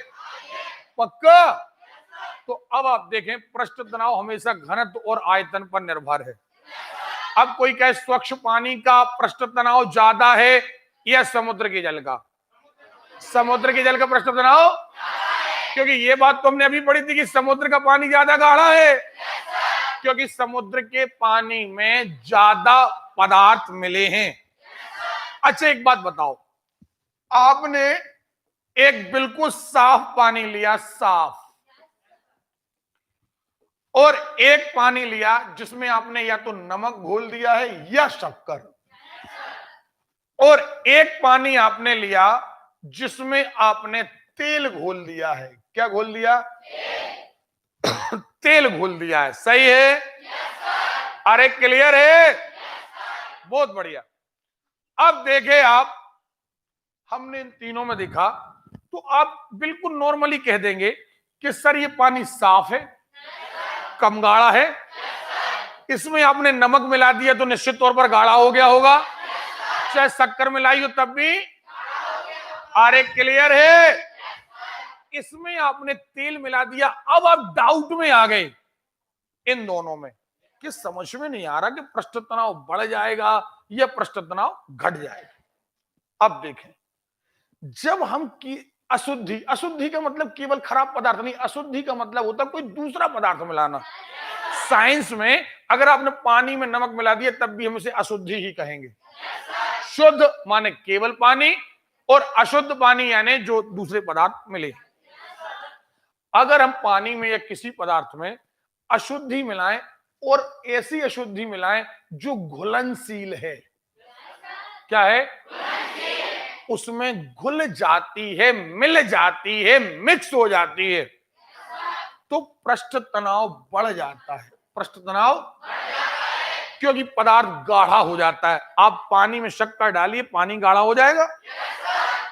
पक्का? तो अब आप देखें, पृष्ठ तनाव हमेशा घनत्व और आयतन पर निर्भर है। अब कोई कहे स्वच्छ पानी का पृष्ठ तनाव ज्यादा है या समुद्र के जल का? समुद्र के जल का पृष्ठ तनाव, क्योंकि ये बात तो हमने अभी पढ़ी थी कि समुद्र का पानी ज्यादा गाढ़ा है, क्योंकि समुद्र के पानी में ज्यादा पदार्थ मिले हैं। अच्छा एक बात बताओ, आपने एक बिल्कुल साफ पानी लिया, साफ, और एक पानी लिया जिसमें आपने या तो नमक घोल दिया है या शक्कर, और एक पानी आपने लिया जिसमें आपने तेल घोल दिया है। क्या घोल दिया? तेल घोल दिया है। सही है? अरे क्लियर है? बहुत बढ़िया। अब देखे आप, हमने इन तीनों में देखा तो आप बिल्कुल नॉर्मली कह देंगे कि सर ये पानी साफ है, कम गाढ़ा है, इसमें आपने नमक मिला दिया तो निश्चित तौर पर गाढ़ा हो गया होगा, चाहे शक्कर मिलाई हो तब भी। अरे क्लियर है? इसमें आपने तेल मिला दिया। अब आप डाउट में आ गए इन दोनों में कि समझ में नहीं आ रहा कि पृष्ठ तनाव बढ़ जाएगा या पृष्ठ तनाव घट जाएगा। अब देखें, जब हम की अशुद्धि, अशुद्धि का मतलब केवल खराब पदार्थ नहीं, अशुद्धि का मतलब होता है कोई दूसरा पदार्थ मिलाना। साइंस में अगर आपने पानी में नमक मिला दिया तब भी हम उसे अशुद्धि ही कहेंगे। शुद्ध माने केवल पानी, और अशुद्ध पानी यानी जो दूसरे पदार्थ मिले। अगर हम पानी में या किसी पदार्थ में अशुद्धि मिलाएं, और ऐसी अशुद्धि मिलाएं जो घुलनशील है, क्या है? उसमें घुल जाती है, मिल जाती है, मिक्स हो जाती है, तो पृष्ठ तनाव बढ़ जाता है। पृष्ठ तनाव, क्योंकि पदार्थ गाढ़ा हो जाता है। आप पानी में शक्कर डालिए, पानी गाढ़ा हो जाएगा।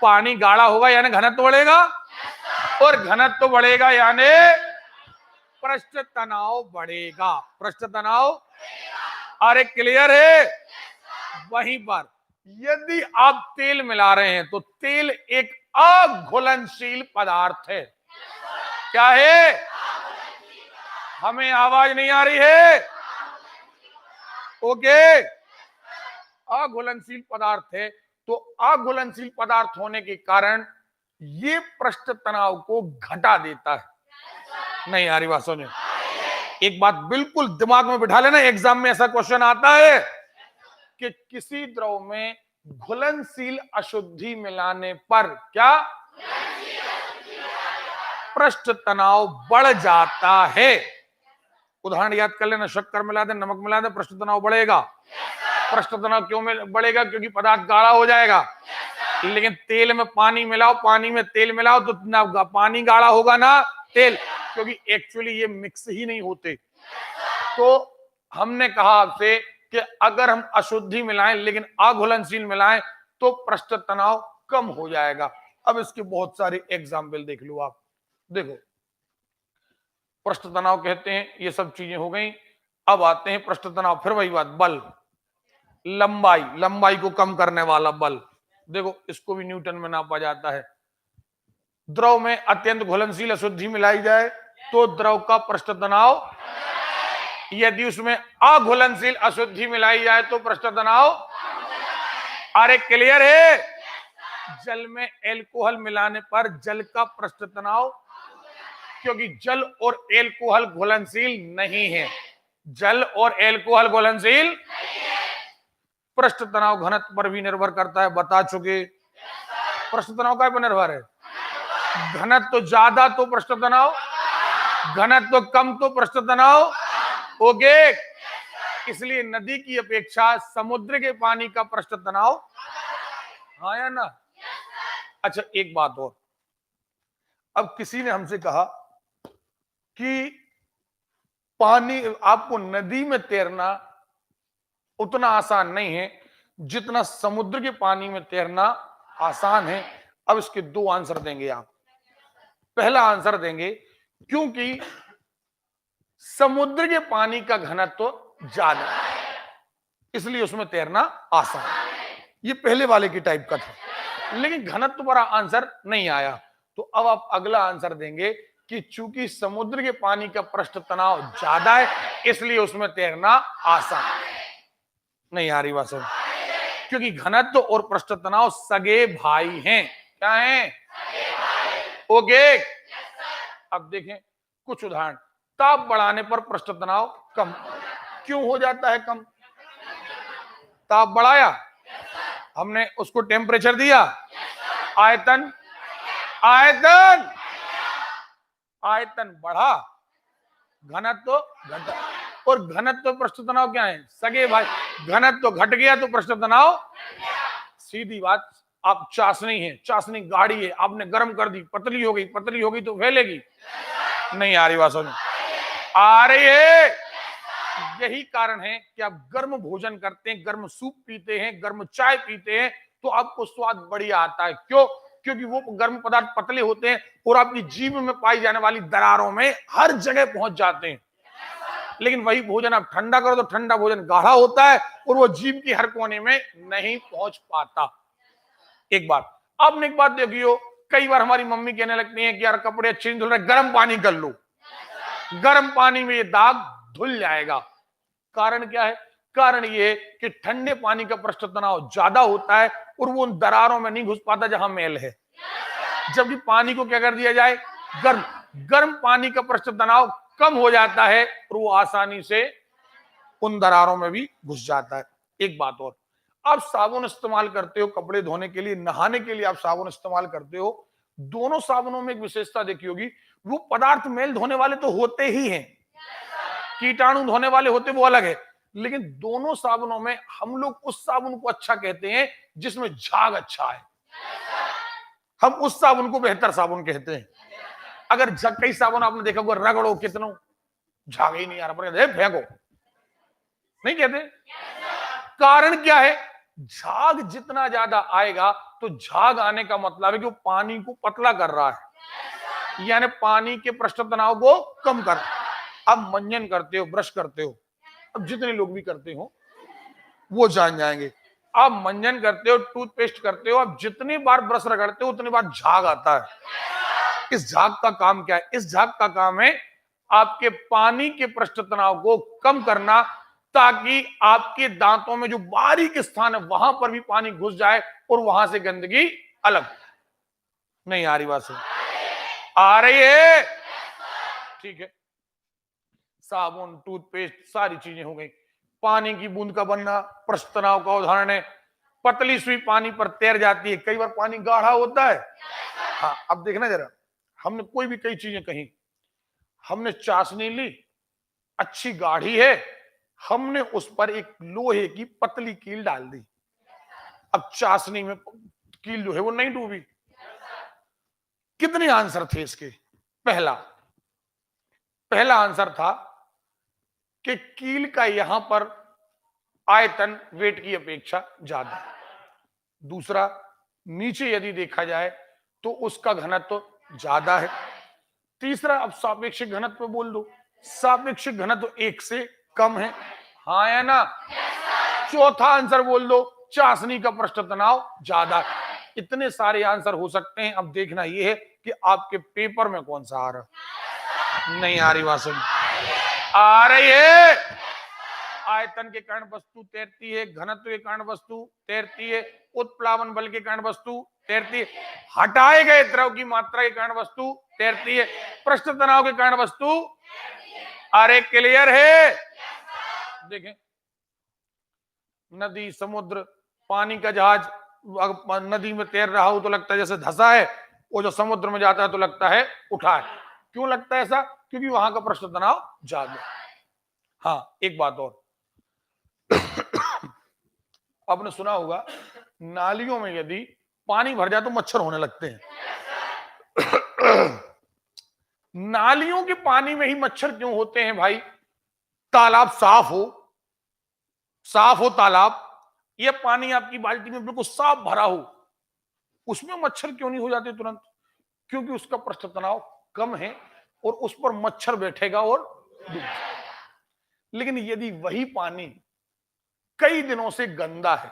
पानी गाढ़ा होगा यानी घनत्व बढ़ेगा, और घनत्व बढ़ेगा यानी पृष्ठ तनाव बढ़ेगा। पृष्ठ तनाव, अरे क्लियर है? वहीं पर यदि आप तेल मिला रहे हैं तो तेल एक अघुलनशील पदार्थ है। क्या है? हमें आवाज नहीं आ रही है? ओके, अघुलनशील पदार्थ है, तो अघुलनशील पदार्थ होने के कारण ये पृष्ठ तनाव को घटा देता है। नहीं आ रही बात? सुनिए, एक बात बिल्कुल दिमाग में बिठा लेना, एग्जाम में ऐसा क्वेश्चन आता है कि किसी द्रव में घुलनशील अशुद्धि मिलाने पर क्या पृष्ठ तनाव बढ़ जाता है। उदाहरण याद कर लेना, शक्कर मिला दे, नमक मिला दे, पृष्ठ तनाव बढ़ेगा। पृष्ठ तनाव क्यों बढ़ेगा? क्योंकि पदार्थ गाढ़ा हो जाएगा। लेकिन तेल में पानी मिलाओ, पानी में तेल मिलाओ तो ना पानी गाढ़ा होगा ना तेल, क्योंकि एक्चुअली ये मिक्स ही नहीं होते। तो हमने कहा आपसे कि अगर हम अशुद्धि मिलाएं लेकिन अघुलनशील मिलाएं तो पृष्ठ तनाव कम हो जाएगा। अब इसके बहुत सारे एग्जाम्पल देख लो आप। देखो, पृष्ठ तनाव कहते हैं, ये सब चीजें हो गई। अब आते हैं पृष्ठ तनाव, फिर वही बात, बल, लंबाई, लंबाई को कम करने वाला बल। देखो, इसको भी न्यूटन में नापा जाता है। द्रव में अत्यंत घुलनशील अशुद्धि मिलाई जाए तो द्रव का पृष्ठ तनाव, यदि उसमें अघुलनशील अशुद्धि मिलाई जाए तो पृष्ठ तनाव, अरे क्लियर है? जल में एल्कोहल मिलाने पर जल का पृष्ठ तनाव, क्योंकि जल और एल्कोहल घुलनशील नहीं है, जल और एल्कोहल घुलनशील। पृष्ठ तनाव घनत्व पर भी निर्भर करता है, बता चुके। पृष्ठ तनाव का पर निर्भर है, घनत्व तो ज्यादा तो पृष्ठ तनाव, घनत्व तो कम तो पृष्ठ तनाव। ओके, इसलिए नदी की अपेक्षा समुद्र के पानी का पृष्ठ तनाव, हाँ या ना? अच्छा एक बात और, अब किसी ने हमसे कहा कि पानी, आपको नदी में तैरना उतना आसान नहीं है जितना समुद्र के पानी में तैरना आसान है। अब इसके दो आंसर देंगे आप। पहला आंसर देंगे क्योंकि समुद्र के पानी का घनत्व तो ज्यादा है, इसलिए उसमें तैरना आसान है। ये पहले वाले की टाइप का था, लेकिन घनत्व पर आंसर नहीं आया। तो अब आप अगला आंसर देंगे कि चूंकि समुद्र के पानी का पृष्ठ तनाव ज्यादा है इसलिए उसमें तैरना आसान है। नहीं आ रही बात समझ, क्योंकि घनत्व और पृष्ठ तनाव सगे भाई हैं। क्या हैं? ओके। अब देखें कुछ उदाहरण। ताप बढ़ाने पर पृष्ठ तनाव कम क्यों हो जाता है? कम ताप बढ़ाया, हमने उसको टेम्परेचर दिया, आयतन आयतन आयतन बढ़ा, घनत्व घटा, और घनत्व पृष्ठ तनाव क्या है? सगे भाई। घनत्व घट गया तो पृष्ठ तनाव, सीधी बात। आप चाशनी है, चाशनी गाढ़ी है, आपने गर्म कर दी, पतली हो गई तो फैलेगी। नहीं आ रही बात समझ? आ रही है। यही कारण है कि आप गर्म भोजन करते हैं, गर्म सूप पीते हैं, गर्म चाय पीते हैं तो आपको स्वाद बढ़िया आता है। क्यों? क्योंकि वो गर्म पदार्थ पतले होते हैं और आपकी जीभ में पाई जाने वाली दरारों में हर जगह पहुंच जाते हैं। लेकिन वही भोजन आप ठंडा करो तो ठंडा भोजन गाढ़ा होता है और वो जीभ की हर कोने में नहीं पहुंच पाता। एक बात आपने एक बात देखियो, कई बार हमारी मम्मी कहने लगती है कि यार कपड़े अच्छे नहीं धुल रहे, गर्म पानी कर लो, गर्म पानी में ये दाग धुल जाएगा। कारण क्या है? कारण ये कि ठंडे पानी का पृष्ठ तनाव ज्यादा होता है और वो उन दरारों में नहीं घुस पाता जहां मैल है। जबकि पानी को क्या कर दिया जाए? गर्म। गर्म पानी का पृष्ठ तनाव कम हो जाता है और वो आसानी से उन दरारों में भी घुस जाता है। एक बात और, आप साबुन इस्तेमाल करते हो कपड़े धोने के लिए, नहाने के लिए आप साबुन इस्तेमाल करते हो। दोनों साबुनों में एक विशेषता देखी होगी, वो पदार्थ मैल धोने वाले तो होते ही हैं, कीटाणु धोने वाले होते वो अलग है, लेकिन दोनों साबुनों में हम लोग उस साबुन को अच्छा कहते हैं जिसमें झाग अच्छा है। हम उस साबुन को बेहतर साबुन कहते हैं। अगर कई साबुन आपने देखा होगा, रगड़ो कितनों झाग ही नहीं आ रहा, पर फेंको, नहीं कहते। कारण क्या है? झाग जितना ज्यादा आएगा तो झाग आने का मतलब है कि वो पानी को पतला कर रहा है, यानी पानी के पृष्ठ तनाव को कम कर। अब मंजन करते हो, ब्रश करते हो, अब जितने लोग भी करते हो वो जान जाएंगे। आप मंजन करते हो, टूथपेस्ट करते हो, आप जितनी बार ब्रश रगड़ते हो उतनी बार झाग आता है। इस झाग का काम क्या है? इस झाग का काम है आपके पानी के पृष्ठ तनाव को कम करना, ताकि आपके दांतों में जो बारीक स्थान है वहां पर भी पानी घुस जाए और वहां से गंदगी अलग। नहीं आ रही बात से? आ रही है? ठीक है। साबुन, टूथपेस्ट, सारी चीजें हो गई। पानी की बूंद का बनना पृष्ठ तनाव का उदाहरण है। पतली सुई पानी पर तैर जाती है, कई बार पानी गाढ़ा होता है। हाँ, अब देखना जरा, हमने कोई भी कई चीजें कही, हमने चाशनी ली, अच्छी गाढ़ी है, हमने उस पर एक लोहे की पतली कील डाल दी। अब चाशनी में कील जो है वो नहीं डूबी। कितने आंसर थे इसके? पहला आंसर था कि कील का यहां पर आयतन वेट की अपेक्षा ज्यादा है। दूसरा, नीचे यदि देखा जाए तो उसका घनत्व ज्यादा है। तीसरा, अब सापेक्षिक घनत्व बोल दो, सापेक्षिक घनत्व 1 से कम है। हाँ या ना? चौथा आंसर बोल दो, चाशनी का पृष्ठ तनाव ज्यादा है। इतने सारे आंसर हो सकते हैं। अब देखना यह है कि आपके पेपर में कौन सा आ रहा। नहीं आ रही बात समझ? आ रही है। आयतन के कारण वस्तु तैरती है, घनत्व के कारण वस्तु तैरती है, उत्प्लावन बल के कारण वस्तु तैरती है, हटाए गए द्रव की मात्रा के कारण वस्तु तैरती है, पृष्ठ तनाव के कारण वस्तु। अरे क्लियर है? देखें, नदी, समुद्र, पानी का जहाज नदी में तैर रहा हो तो लगता है जैसे धंसा है, वो जो समुद्र में जाता है तो लगता है उठा है। क्यों लगता है ऐसा? क्योंकि वहां का पृष्ठ तनाव ज्यादा है। हाँ, एक बात और, आपने सुना होगा नालियों में यदि पानी भर जाए तो मच्छर होने लगते हैं। नालियों के पानी में ही मच्छर क्यों होते हैं भाई? तालाब साफ हो तालाब, ये पानी आपकी बाल्टी में बिल्कुल साफ भरा हो, उसमें मच्छर क्यों नहीं हो जाते तुरंत? क्योंकि उसका पृष्ठ तनाव कम है और उस पर मच्छर बैठेगा और डूब जाएगा। लेकिन यदि वही पानी कई दिनों से गंदा है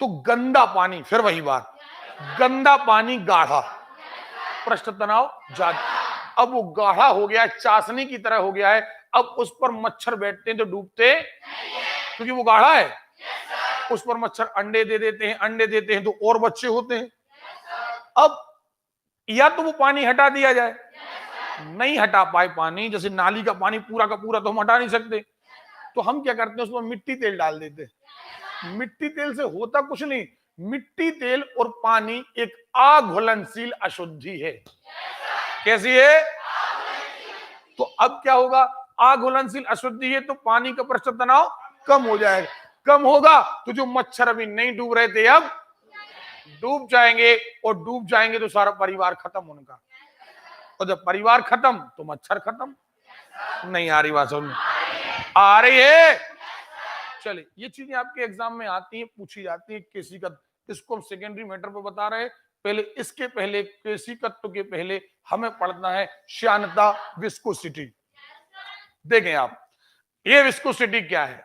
तो गंदा पानी, फिर वही बात, गंदा पानी गाढ़ा, पृष्ठ तनाव ज्यादा। अब वो गाढ़ा हो गया, चाशनी की तरह हो गया है, अब उस पर मच्छर बैठते हैं तो डूबते। क्योंकि वो गाढ़ा है। उस पर मच्छर अंडे देते हैं तो और बच्चे होते हैं। अब या तो वो पानी हटा दिया जाए, नहीं हटा पाए पानी, जैसे नाली का पानी पूरा का पूरा तो हम हटा नहीं सकते, तो हम क्या करते हैं, उसमें मिट्टी तेल डाल देते हैं। मिट्टी तेल से होता कुछ नहीं, मिट्टी तेल और पानी एक अघुलनशील अशुद्धि है। कैसी है? तो अब क्या होगा, अघुलनशील अशुद्धि है तो पानी का पृष्ठ तनाव कम हो जाएगा। कम होगा तो जो मच्छर अभी नहीं डूब रहे थे अब डूब जाएंगे, और डूब जाएंगे तो सारा परिवार खत्म उनका। और जब परिवार खत्म तो मच्छर खत्म। नहीं आ रही बात समझ में? आ रही है? चलिए, ये चीजें आपके एग्जाम में आती हैं, पूछी जाती है। केशिकत्व, इसको हम सेकेंडरी मैटर पर बता रहे हैं। पहले इसके पहले केशिकत्व के पहले हमें पढ़ना है श्यानता, विस्कोसिटी। देखें आप, ये विस्कोसिटी क्या है?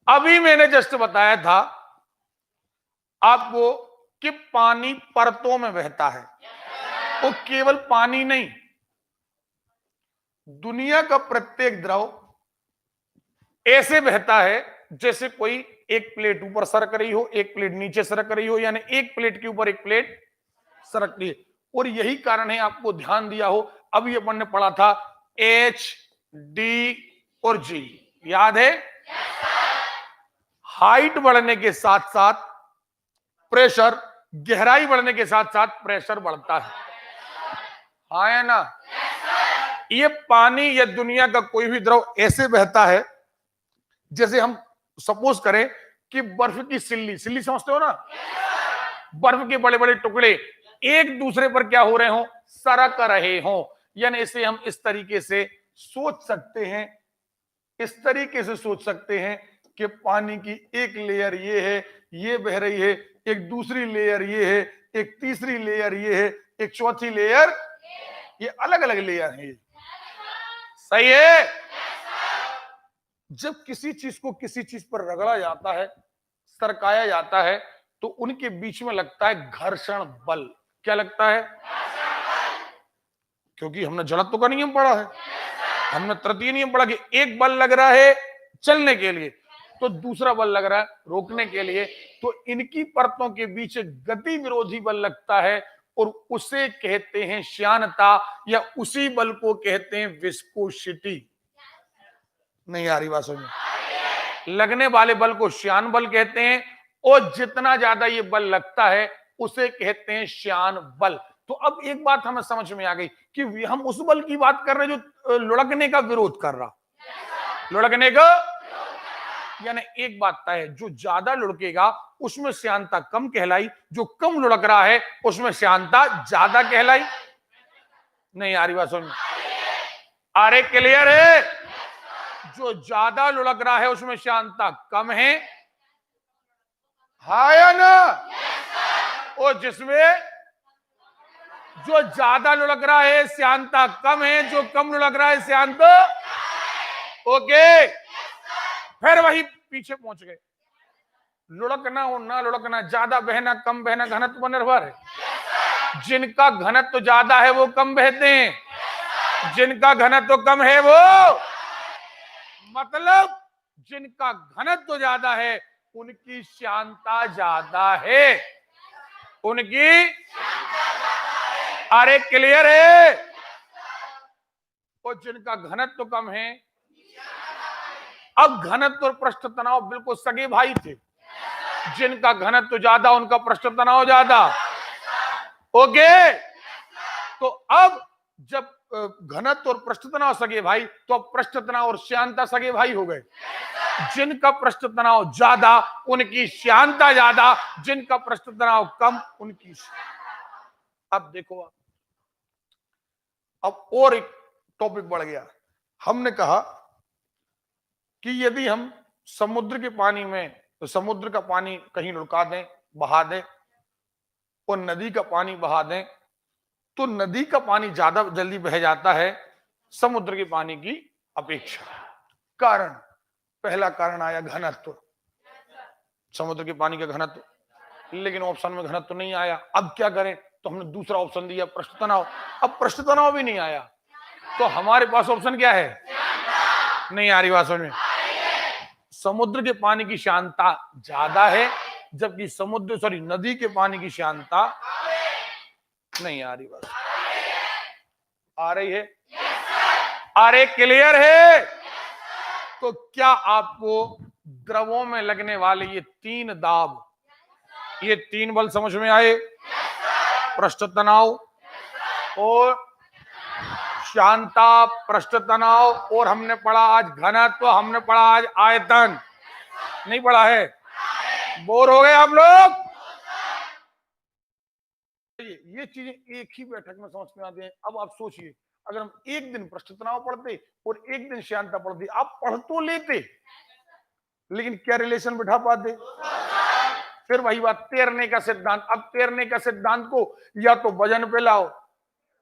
अभी मैंने जस्ट बताया था आपको कि पानी परतों में बहता है, और केवल पानी नहीं, दुनिया का प्रत्येक द्रव ऐसे बहता है जैसे कोई एक प्लेट ऊपर सरक रही हो, एक प्लेट नीचे सरक रही हो, यानी एक प्लेट के ऊपर एक प्लेट सरक रही है। और यही कारण है, आपको ध्यान दिया हो, अभी अपन ने पढ़ा था H, D और G, याद है? हाइट बढ़ने के साथ साथ प्रेशर, गहराई बढ़ने के साथ साथ प्रेशर बढ़ता है, हाँ है ना? ये पानी या दुनिया का कोई भी द्रव ऐसे बहता है जैसे हम सपोज करें कि बर्फ की सिल्ली, सिल्ली समझते हो ना? बर्फ के बड़े बड़े टुकड़े एक दूसरे पर क्या हो रहे हो, सरक रहे हो। यानी इसे हम इस तरीके से सोच सकते हैं, इस तरीके से सोच सकते हैं कि पानी की एक लेयर ये है, ये बह रही है, एक दूसरी लेयर ये है, एक तीसरी लेयर ये है, एक चौथी लेयर, ये अलग अलग लेयर है। सही है? जब किसी चीज को किसी चीज पर रगड़ा जाता है, सरकाया जाता है, तो उनके बीच में लगता है घर्षण बल। क्या लगता है? क्योंकि हमने जड़त्व का नियम पढ़ा है, हमने तृतीय नियम पढ़ा कि एक बल लग रहा है चलने के लिए, तो दूसरा बल लग रहा है रोकने के लिए। तो इनकी परतों के बीच गति विरोधी बल लगता है, और उसे कहते हैं श्यानता, या उसी बल को कहते हैं विस्कोसिटी। नहीं आ रही बात समझ में? लगने वाले बल को श्यान बल कहते हैं, और जितना ज्यादा ये बल लगता है उसे कहते हैं श्यान बल। तो अब एक बात हमें समझ में आ गई कि हम उस बल की बात कर रहे हैं जो लुढ़कने का विरोध कर रहा, लुढ़कने का, यानी एक बात तय है, जो ज्यादा लुढ़केगा उसमें श्यानता कम कहलाई, जो कम लुढ़क रहा है उसमें श्यानता ज्यादा कहलाई। नहीं आ रही बात समझ में? अरे क्लियर है? जो ज्यादा लुढ़क रहा है उसमें श्यानता कम है, हाँ या ना? और जिसमें जो ज्यादा लुढ़क रहा है श्यानता कम है, जो कम लुढ़क रहा है श्यानता, ओके। फिर वही पीछे पहुंच गए, लुढ़कना और ना लुढ़कना, ज्यादा बहना कम बहना घनत्व पर निर्भर है। जिनका घनत्व ज्यादा है वो कम बहते हैं, जिनका घनत्व कम है वो, मतलब जिनका घनत्व ज्यादा है उनकी श्यानता ज्यादा है, उनकी, अरे क्लियर है? और जिनका घनत्व कम है, अब घनत्व और पृष्ठ तनाव बिल्कुल सगे भाई थे, जिनका घनत्व ज्यादा उनका पृष्ठ तनाव ज्यादा, ओके। तो अब जब घनत्व और पृष्ठ तनाव सगे भाई, तो अब पृष्ठ तनाव और श्यानता सगे भाई हो गए। जिनका पृष्ठ तनाव ज्यादा उनकी श्यानता ज्यादा, जिनका पृष्ठ तनाव कम उनकी। अब देखो, अब और एक टॉपिक बढ़ गया। हमने कहा कि यदि हम समुद्र के पानी में, तो समुद्र का पानी कहीं लुढ़का दें, बहा दें, और नदी का पानी बहा दें, तो नदी का पानी ज्यादा जल्दी बह जाता है समुद्र के पानी की अपेक्षा। कारण, पहला कारण आया घनत्व, समुद्र के पानी का घनत्व, लेकिन ऑप्शन में घनत्व नहीं आया। अब क्या करें? तो हमने दूसरा ऑप्शन दिया पृष्ठ तनाव। अब पृष्ठ तनाव भी नहीं आया, तो हमारे पास ऑप्शन क्या है? नहीं आ रही बात समझ में? समुद्र के पानी की शांता ज्यादा है, जबकि नदी के पानी की शांता नहीं आ रही। बस आ रही है? अरे क्लियर है? तो क्या आपको द्रवों में लगने वाले ये 3 दाब, ये 3 बल समझ में आए? पृष्ठ तनाव और शांता, पृष्ठ तनाव, और हमने पढ़ा आज घनत्व, हमने पढ़ा आज आयतन। नहीं पढ़ा है? बोर हो गए आप लोग? ये चीजें एक ही बैठक में समझ में आती हैं। अब आप सोचिए, अगर हम एक दिन पृष्ठ तनाव पढ़ते और एक दिन शांता पढ़ते, आप पढ़ तो लेते, लेकिन क्या रिलेशन बिठा पाते? फिर वही बात, तैरने का सिद्धांत। अब तैरने का सिद्धांत को या तो वजन पे लाओ,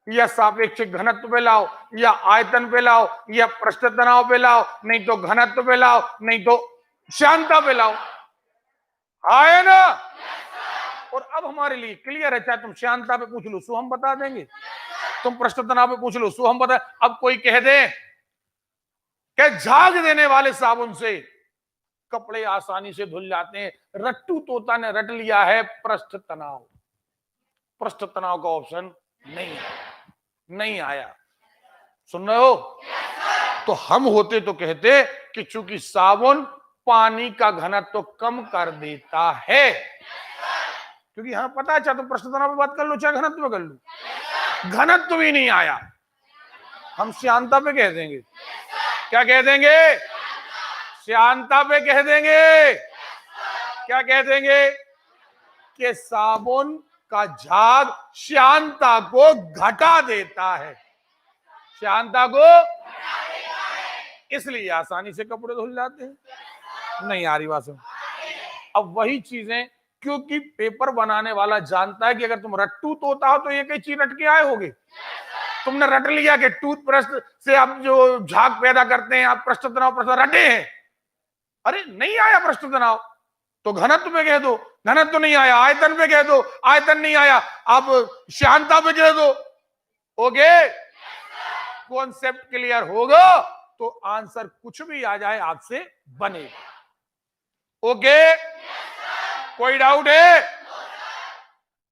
या सापेक्षिक घनत्व पे लाओ, या आयतन पे लाओ, या पृष्ठ तनाव पे लाओ, नहीं तो घनत्व पे लाओ, नहीं तो शांता पे लाओ। आए ना? और अब हमारे लिए क्लियर है, चाहे तुम शांता पे पूछ लो सो हम बता देंगे, तुम पृष्ठ तनाव पे पूछ लो सो हम बता। अब कोई कह दे कि झाग देने वाले साबुन से कपड़े आसानी से धुल जाते हैं, रट्टू तोता ने रट लिया है पृष्ठ तनाव। पृष्ठ तनाव का ऑप्शन नहीं आया। सुन रहे हो? तो हम होते तो कहते कि चूंकि साबुन पानी का घनत्व तो कम कर देता है, क्योंकि हाँ पता है, चाहे तो पृष्ठ तनाव पे बात कर लो, चाहे घनत्व कर लो, घनत्व भी नहीं आया, हम शांता पे कह देंगे। क्या कह देंगे? शांता पे कह देंगे। क्या कह देंगे? कि साबुन का झाग शांता को घटा देता है, शांता को, इसलिए आसानी से कपड़े धुल जाते हैं। नहीं आ रही बात समझ? अब वही चीजें, क्योंकि पेपर बनाने वाला जानता है कि अगर तुम रट्टू तोता हो तो ये कई चीज रट के आए होगे। तुमने रट लिया कि टूथब्रश से आप जो झाग पैदा करते हैं, आप पृष्ठ तनाव पृष्ठ रटे हैं। अरे नहीं आया पृष्ठ तनाव तो घनत्व पे कह दो, घनत्व नहीं आया, आयतन पे कह दो, आयतन नहीं आया, आप शांता पे कह दो। ओके, कॉन्सेप्ट क्लियर होगा तो आंसर कुछ भी आ जाए आपसे बनेगा। ओके, कोई डाउट है?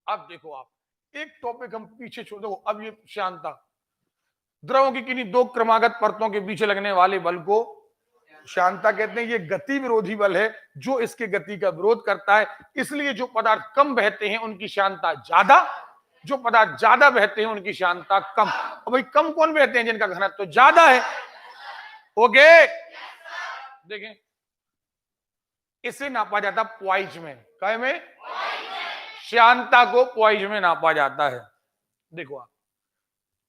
अब देखो, आप एक टॉपिक हम पीछे छोड़ दो। अब ये शांता, द्रवों की किन्हीं 2 क्रमागत परतों के बीच लगने वाले बल को शांता कहते हैं। ये गति विरोधी बल है जो इसके गति का विरोध करता है, इसलिए जो पदार्थ कम बहते हैं उनकी शांता ज्यादा, जो पदार्थ ज्यादा बहते हैं उनकी शांता कम। अब भाई कम कौन बहते हैं? जिनका घनत्व तो ज्यादा है। ओके, देखें, इसे नापा जाता पॉइज में। काय में? शांता को पॉइज में नापा जाता है। देखो, आप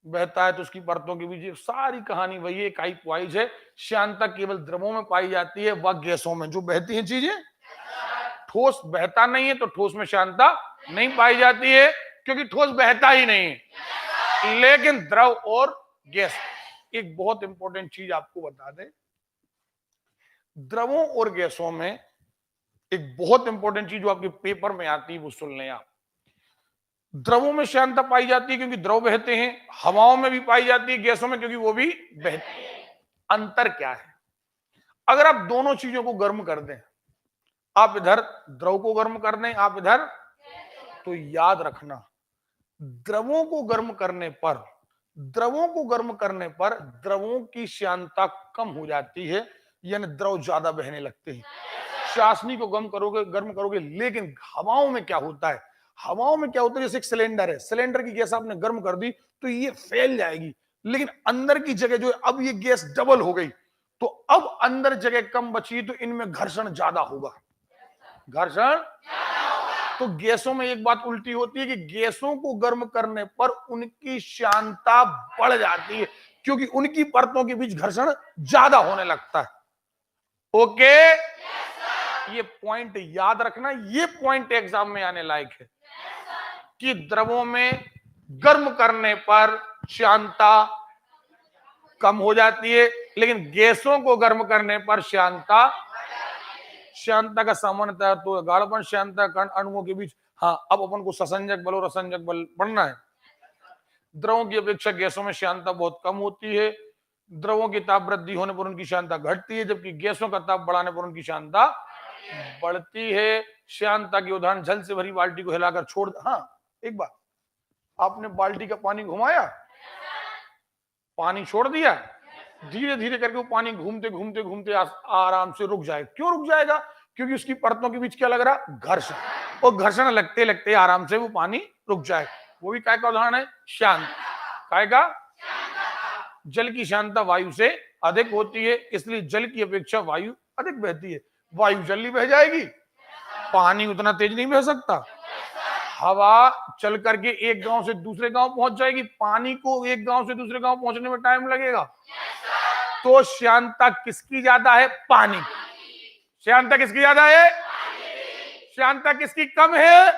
बहता है तो उसकी परतों के बीच सारी कहानी वही, एक आई पॉइज है। शांता केवल द्रवों में पाई जाती है, वह गैसों में जो बहती हैं चीजें। ठोस बहता नहीं है तो ठोस में शांता नहीं पाई जाती है, क्योंकि ठोस बहता ही नहीं है। लेकिन द्रव और गैस, एक बहुत इंपॉर्टेंट चीज आपको बता दें, द्रवों और गैसों में एक बहुत इंपॉर्टेंट चीज जो आपके पेपर में आती है वो सुन लें आप। द्रवों में शांता पाई जाती है क्योंकि द्रव बहते हैं, हवाओं में भी पाई जाती है, गैसों में क्योंकि वो भी बहते हैं। अंतर क्या है? अगर आप दोनों चीजों को गर्म कर दें, आप इधर द्रव को गर्म कर दें, आप इधर, तो याद रखना, द्रवों को गर्म करने पर, द्रवों को गर्म करने पर द्रवों की शांता कम हो जाती है, यानी द्रव ज्यादा बहने लगते हैं। चाशनी को गर्म करोगे, लेकिन हवाओं में क्या होता है? हवाओं में क्या होता है, जैसे एक सिलेंडर है, सिलेंडर की गैस आपने गर्म कर दी तो ये फैल जाएगी, लेकिन अंदर की जगह जो है, अब ये गैस डबल हो गई, तो अब अंदर जगह कम बची, तो इनमें घर्षण ज्यादा होगा। घर्षण, तो गैसों में एक बात उल्टी होती है कि गैसों को गर्म करने पर उनकी शांता बढ़ जाती है, क्योंकि उनकी परतों के बीच घर्षण ज्यादा होने लगता है। ओके, ये पॉइंट याद रखना, ये पॉइंट एग्जाम में आने लायक है कि द्रवों में गर्म करने पर शांता कम हो जाती है, लेकिन गैसों को गर्म करने पर शांता का सामान्यतः तो गाढ़पन शांता कण अणुओं के बीच। हाँ, अब अपन को ससंजक बल और असंजक बल पढ़ना है। द्रवों की अपेक्षा गैसों में शांता बहुत कम होती है, द्रवों की ताप वृद्धि होने पर उनकी श्यानता घटती है, जबकि गैसों का ताप बढ़ाने पर उनकी श्यानता बढ़ती है। श्यानता के उदाहरण जल से भरी बाल्टी को हिलाकर छोड़, हाँ एक बात, आपने बाल्टी का पानी घुमाया, पानी छोड़ दिया, धीरे धीरे करके वो पानी घूमते घूमते घूमते आराम से रुक जाएगा। क्यों रुक जाएगा? क्योंकि उसकी परतों के बीच क्या लग रहा? घर्षण, और घर्षण लगते लगते आराम से वो पानी रुक जाएगा। वो भी काय का उदाहरण है? शांत। काय का? जल की शांतता वायु से अधिक होती है, इसलिए जल की अपेक्षा वायु अधिक बहती है। वायु जल्दी बह जाएगी, पानी उतना तेज नहीं बह सकता। हवा चल करके एक गांव से दूसरे गांव पहुंच जाएगी, पानी को एक गांव से दूसरे गांव पहुंचने में टाइम लगेगा। तो श्यानता किसकी ज्यादा है? पानी। श्यानता किसकी ज्यादा है? श्यानता किसकी कम है?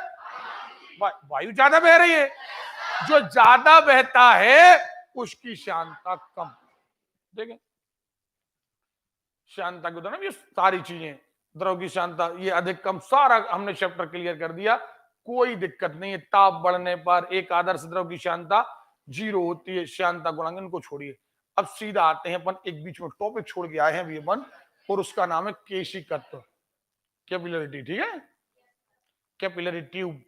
वायु ज्यादा बह रही है, जो ज्यादा बहता है उसकी श्यानता कम। देखें श्यानता के उदाहरण, ये सारी चीजें, द्रव की श्यानता ये अधिक कम, सारा हमने चैप्टर क्लियर कर दिया, कोई दिक्कत नहीं है। ताप बढ़ने पर एक आदर्श द्रव की श्यानता 0 होती है। श्यानता गुणांक इनको छोड़िए, अब सीधा आते हैं अपन, एक बीच में टॉपिक छोड़ के आए हैं अभी अपन, और उसका नाम है केशिकत्व, कैपिलरिटी। ठीक है, कैपिलरी ट्यूब।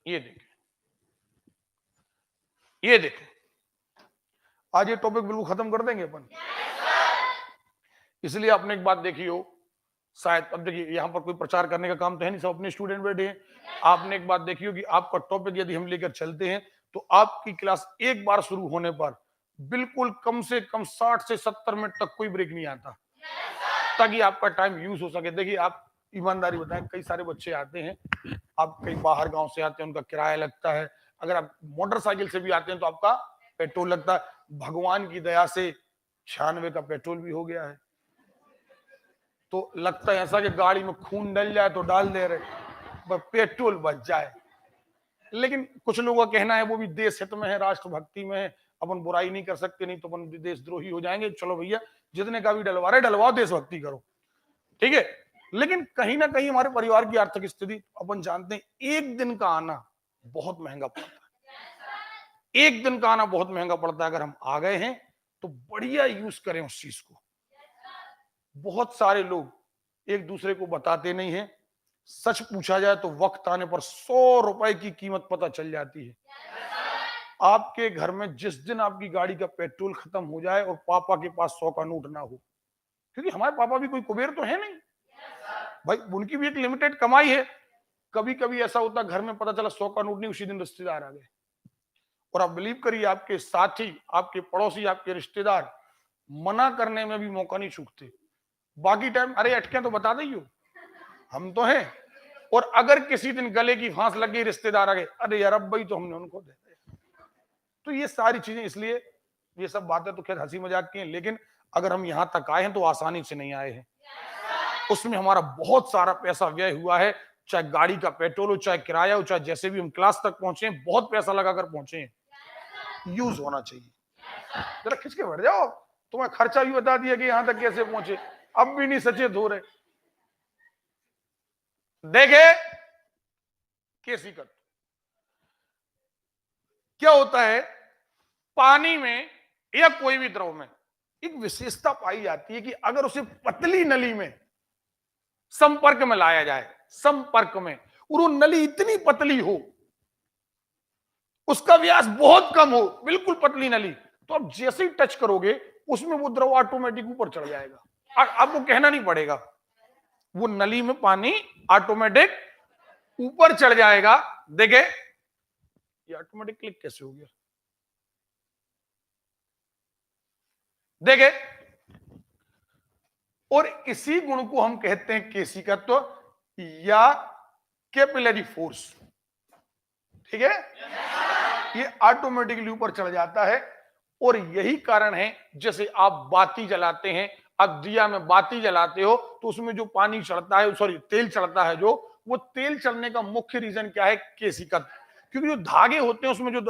ये देखें, ये देखें, आज ये टॉपिक बिल्कुल खत्म कर देंगे अपन। इसलिए आपने एक बात देखी हो शायद, अब देखिए यहां पर कोई प्रचार करने का काम तो है नहीं, सब अपने स्टूडेंट बैठे हैं। आपने एक बात देखी हो कि आपका टॉपिक यदि हम लेकर चलते हैं तो आपकी क्लास एक बार शुरू होने पर बिल्कुल कम से कम 60 से 70 मिनट तक कोई ब्रेक नहीं आता, ताकि आपका टाइम यूज हो सके। देखिए आप ईमानदारी बताएं, कई सारे बच्चे आते हैं, आप कई बाहर गांव से आते हैं, उनका किराया लगता है, अगर आप मोटरसाइकिल से भी आते हैं तो आपका पेट्रोल लगता है। भगवान की दया से 96 का पेट्रोल भी हो गया है, तो लगता है ऐसा कि गाड़ी में खून डल जाए तो डाल दे रहे, बस पेट्रोल बच जाए। लेकिन कुछ लोगों का कहना है वो भी देश हित में है, राष्ट्रभक्ति में है, अपन बुराई नहीं कर सकते, नहीं तो अपन देशद्रोही हो जाएंगे। चलो भैया जितने का भी डलवा रहे डलवाओ, देशभक्ति करो, ठीक है। लेकिन कहीं ना कहीं हमारे परिवार की आर्थिक स्थिति अपन जानते हैं, एक दिन का आना बहुत महंगा पड़ता है, एक दिन का आना बहुत महंगा पड़ता है। अगर हम आ गए हैं तो बढ़िया यूज करें उस चीज को। बहुत सारे लोग एक दूसरे को बताते नहीं है, सच पूछा जाए तो वक्त आने पर 100 रुपए की कीमत पता चल जाती है। आपके घर में जिस दिन आपकी गाड़ी का पेट्रोल खत्म हो जाए और पापा के पास 100 का नोट ना हो, क्योंकि हमारे पापा भी कोई कुबेर तो है नहीं भाई, उनकी भी एक लिमिटेड कमाई है। कभी कभी ऐसा होता घर में पता चला 100 का नोट नहीं, उसी दिन रिश्तेदार आ गए, और आप बिलीव करिए आपके साथी, आपके पड़ोसी, आपके रिश्तेदार मना करने में भी मौका नहीं चूकते। बाकी टाइम अरे अटके तो बता दियो, हम तो हैं। और अगर किसी दिन गले की फांस लग गई, रिश्तेदार आ गए, अरे यार अब भाई तो हमने उनको दे दिया। तो ये सारी चीजें, इसलिए ये सब बातें तो खैर हंसी मजाक की हैं, लेकिन अगर हम यहां तक आए हैं तो आसानी से नहीं आए हैं, उसमें हमारा बहुत सारा पैसा व्यय हुआ है, चाहे गाड़ी का पेट्रोल हो, चाहे किराया हो, चाहे जैसे भी हम क्लास तक पहुंचे हैं, बहुत पैसा लगाकर पहुंचे हैं। यूज होना चाहिए। जरा खिंच के बैठ जाओ, तुम्हें खर्चा भी बता दिया कि यहां तक कैसे पहुंचे, अब भी नहीं सचेत हो रहे। देखे केशिकत्व क्या होता है? पानी में या कोई भी द्रव में एक विशेषता पाई जाती है कि अगर उसे पतली नली में संपर्क में लाया जाए, संपर्क में, और वो नली इतनी पतली हो, उसका व्यास बहुत कम हो, बिल्कुल पतली नली, तो आप जैसे ही टच करोगे उसमें वो द्रव ऑटोमेटिक ऊपर चढ़ जाएगा, आपको कहना नहीं पड़ेगा, वो नली में पानी ऑटोमेटिक ऊपर चढ़ जाएगा। देखे ये ऑटोमेटिक क्लिक कैसे हो गया? देखे, और इसी गुण को हम कहते हैं केशिकत्व या कैपिलरी फोर्स। ठीक है, ये ऑटोमेटिकली ऊपर चढ़ जाता है। और यही कारण है, जैसे आप बाती जलाते हैं, आप दिया में बाती जलाते हो तो उसमें जो पानी चढ़ता है, सॉरी तेल चढ़ता है, जो वो तेल चढ़ने का मुख्य रीजन क्या है? केशिकत्व। क्योंकि जो धागे होते हैं उसमें जो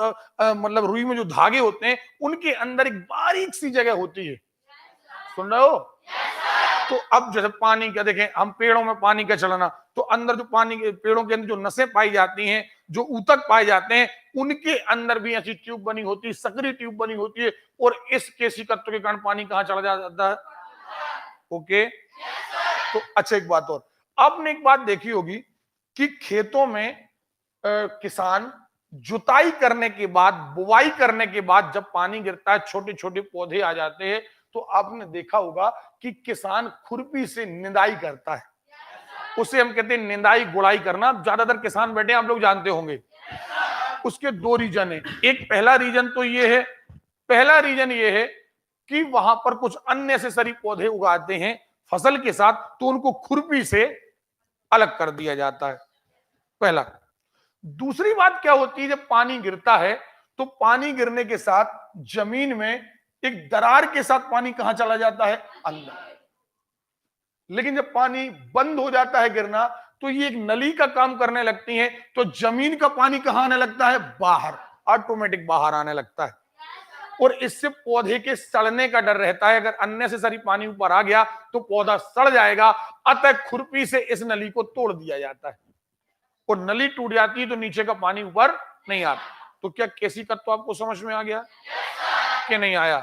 मतलब रुई में जो धागे होते हैं, उनके अंदर एक बारीक सी जगह होती है, सुन रहे हो? तो अब जैसे पानी का देखें, हम पेड़ों में पानी का चलना, तो अंदर जो पानी के पेड़ों के अंदर जो नसें पाई जाती हैं, जो ऊतक पाए जाते हैं उनके अंदर भी ऐसी ट्यूब बनी होती है, सक्रिय ट्यूब बनी होती है, और इस केशिकत्व के कारण पानी कहां चला जाता है? ओके, तो अच्छा एक बात और, आपने एक बात देखी होगी कि खेतों में किसान जुताई करने के बाद, बुवाई करने के बाद जब पानी गिरता है, छोटे छोटे पौधे आ जाते हैं, तो आपने देखा होगा कि किसान खुरपी से निंदाई करता है। उसे हम कहते हैं निंदाई गुड़ाई करना। ज्यादातर किसान बैठे आप लोग जानते होंगे। उसके दो रीजन है। एक पहला रीजन तो ये है, पहला रीजन ये है कि वहां पर कुछ अननेसेसरी पौधे उगाते हैं फसल के साथ, तो उनको खुरपी से अलग कर दिया जाता है, पहला। दूसरी बात क्या होती है, जब पानी गिरता है तो पानी गिरने के साथ जमीन में एक दरार के साथ पानी कहां चला जाता है? अंदर। लेकिन जब पानी बंद हो जाता है गिरना, तो ये एक नली का काम करने लगती है, तो जमीन का पानी कहां आने लगता है? बाहर, ऑटोमेटिक बाहर आने लगता है। और इससे पौधे के सड़ने का डर रहता है। अगर अननेसेसरी पानी ऊपर आ गया तो पौधा सड़ जाएगा, अतः खुरपी से इस नली को तोड़ दिया जाता है, और नली टूट जाती है तो नीचे का पानी ऊपर नहीं आता। तो क्या केशिकत्व आपको समझ में आ गया कि नहीं आया?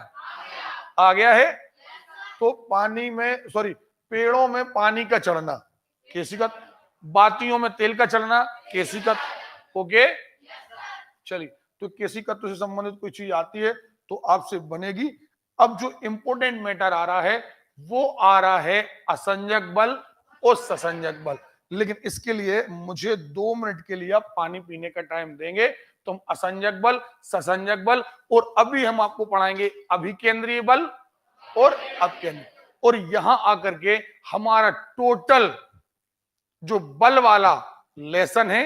आ गया है। तो पानी में, सॉरी, पेड़ों में पानी का चढ़ना केशिकत्व, बातियों में तेल का चढ़ना केशिकत्व। ओके, चलिए, तो केशिकत्व से संबंधित कोई चीज आती है तो आपसे बनेगी। अब जो इंपोर्टेंट मैटर आ रहा है वो आ रहा है असंजक बल और ससंजक बल। लेकिन इसके लिए मुझे 2 मिनट के लिए आप पानी पीने का टाइम देंगे, तो हम असंजक बल, ससंजक बल, और अभी हम आपको पढ़ाएंगे अभिकेंद्रीय बल और अपकेंद्रीय। और यहां आकर के हमारा टोटल जो बल वाला लेसन है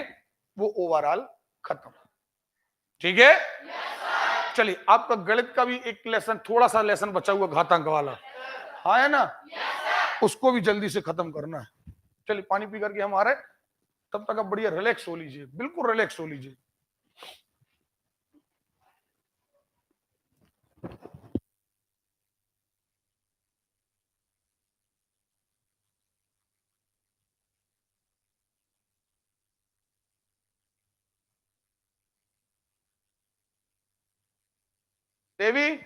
वो ओवरऑल खत्म। ठीक है? चलिए, आपका गणित का भी एक लेसन, थोड़ा सा लेसन बचा हुआ घातांक वाला, हाँ है ना? उसको भी जल्दी से खत्म करना है। चलिए, पानी पी करके हम आ रहे, तब तक आप बढ़िया रिलैक्स हो लीजिए, बिल्कुल रिलैक्स हो लीजिए। देवी,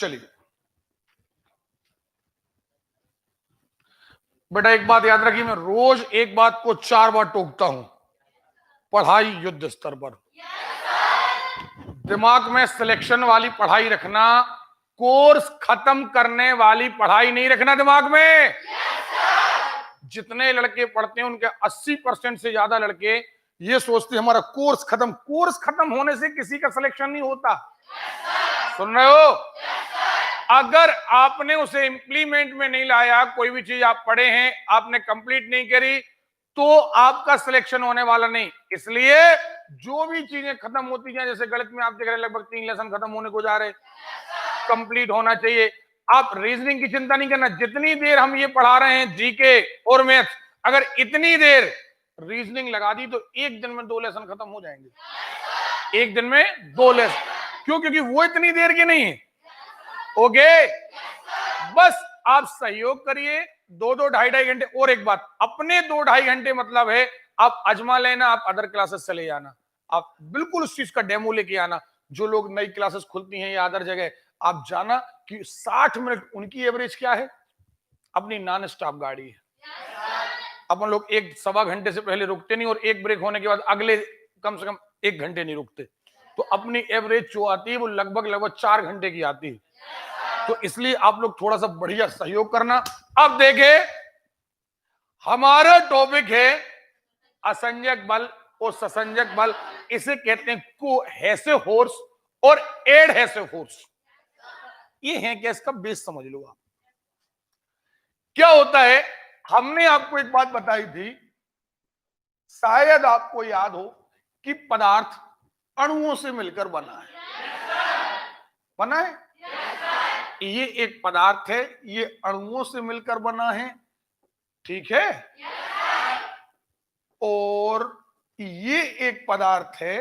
चलिए बेटा, एक बात याद रखिए, मैं रोज एक बात को 4 बार टोकता हूं, पढ़ाई युद्ध स्तर पर। दिमाग में सिलेक्शन वाली पढ़ाई रखना, कोर्स खत्म करने वाली पढ़ाई नहीं रखना दिमाग में। जितने लड़के पढ़ते हैं उनके 80% से ज्यादा लड़के ये सोचते हैं हमारा कोर्स खत्म होने से किसी का सिलेक्शन नहीं होता। सुन रहे हो? अगर आपने उसे इंप्लीमेंट में नहीं लाया, कोई भी चीज आप पढ़े हैं आपने कंप्लीट नहीं करी, तो आपका सिलेक्शन होने वाला नहीं। इसलिए जो भी चीजें खत्म होती जाए, जैसे गणित में आप देख रहे हैं लगभग 3 लेसन खत्म होने को जा रहे, कंप्लीट होना चाहिए। आप रीजनिंग की चिंता नहीं करना, जितनी देर हम ये पढ़ा रहे हैं जीके और मैथ्स, अगर इतनी देर रीजनिंग लगा दी तो एक दिन में 2 लेसन खत्म हो जाएंगे। एक दिन में 2 लेसन, क्यों? क्योंकि वो इतनी देर के नहीं है। ओके, बस आप सहयोग करिए, 2-2 ढाई घंटे। और एक बात, अपने 2-2.5 घंटे मतलब है आप आजमा लेना, आप अदर क्लासेस चले जाना, आप बिल्कुल उस चीज का डेमो लेके आना। जो लोग नई क्लासेस खुलती हैं या अदर जगह, आप जाना कि 60 मिनट उनकी एवरेज क्या है। अपनी नॉन स्टॉप गाड़ी है, अपन लोग 1-1.25 घंटे से पहले रुकते नहीं, और एक ब्रेक होने के बाद अगले कम से कम 1 घंटे नहीं रुकते। तो अपनी एवरेज जो आती है वो लगभग 4 घंटे की आती है। तो इसलिए आप लोग थोड़ा सा बढ़िया सहयोग करना। अब देखें, हमारा टॉपिक है असंजक बल और ससंजक बल। इसे कहते हैं कोहेसिव फोर्स और एडहेसिव फोर्स। ये है क्या, इसका बेस समझ लो आप। क्या होता है, हमने आपको एक बात बताई थी, शायद आपको याद हो, कि पदार्थ अणुओं से मिलकर बना है। बना है? ये एक पदार्थ है, ये अणुओं से मिलकर बना है, ठीक है? और ये एक पदार्थ है,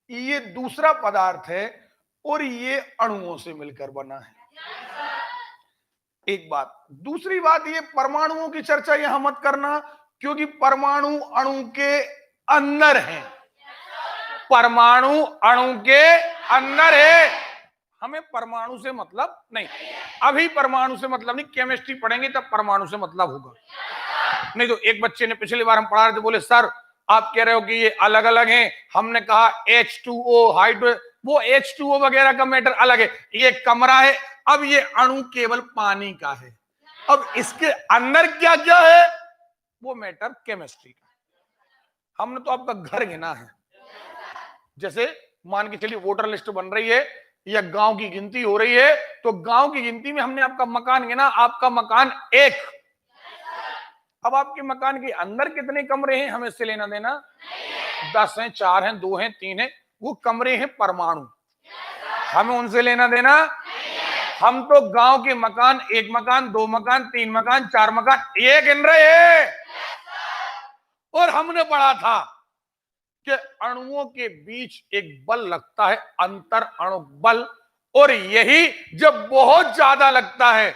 ये दूसरा पदार्थ है, और ये अणुओं से मिलकर बना है। एक बात। दूसरी बात, ये परमाणुओं की चर्चा यहां मत करना, क्योंकि परमाणु अणु के अंदर है। परमाणु अणु के अंदर है, हमें परमाणु से मतलब नहीं। अभी परमाणु से मतलब नहीं, केमिस्ट्री पढ़ेंगे तब परमाणु से मतलब होगा। नहीं तो एक बच्चे ने पिछली बार हम पढ़ा रहे थे, बोले सर आप कह रहे हो कि ये अलग अलग हैं। हमने कहा H2O हाइड्रो, वो H2O वगैरह का मैटर अलग है, ये कमरा है। अब ये अणु केवल पानी का है, अब इसके अंदर क्या क्या है वो मैटर केमिस्ट्री का। हमने तो आपका घर गिना है। जैसे मान के चलिए वोटर लिस्ट बन रही है या गांव की गिनती हो रही है, तो गांव की गिनती में हमने आपका मकान गिना, आपका मकान 1। अब आपके मकान के अंदर कितने कमरे हैं हमें इससे लेना देना, 10 हैं, 4 हैं, 2 हैं, 3 हैं, वो कमरे हैं परमाणु, हमें उनसे लेना देना। हम तो गांव के मकान, 1 मकान, 2 मकान, 3 मकान, 4 मकान, ये गिन रहे हैं। और हमने पढ़ा था कि अणुओं के बीच एक बल लगता है, अंतर अणु बल, और यही जब बहुत ज्यादा लगता है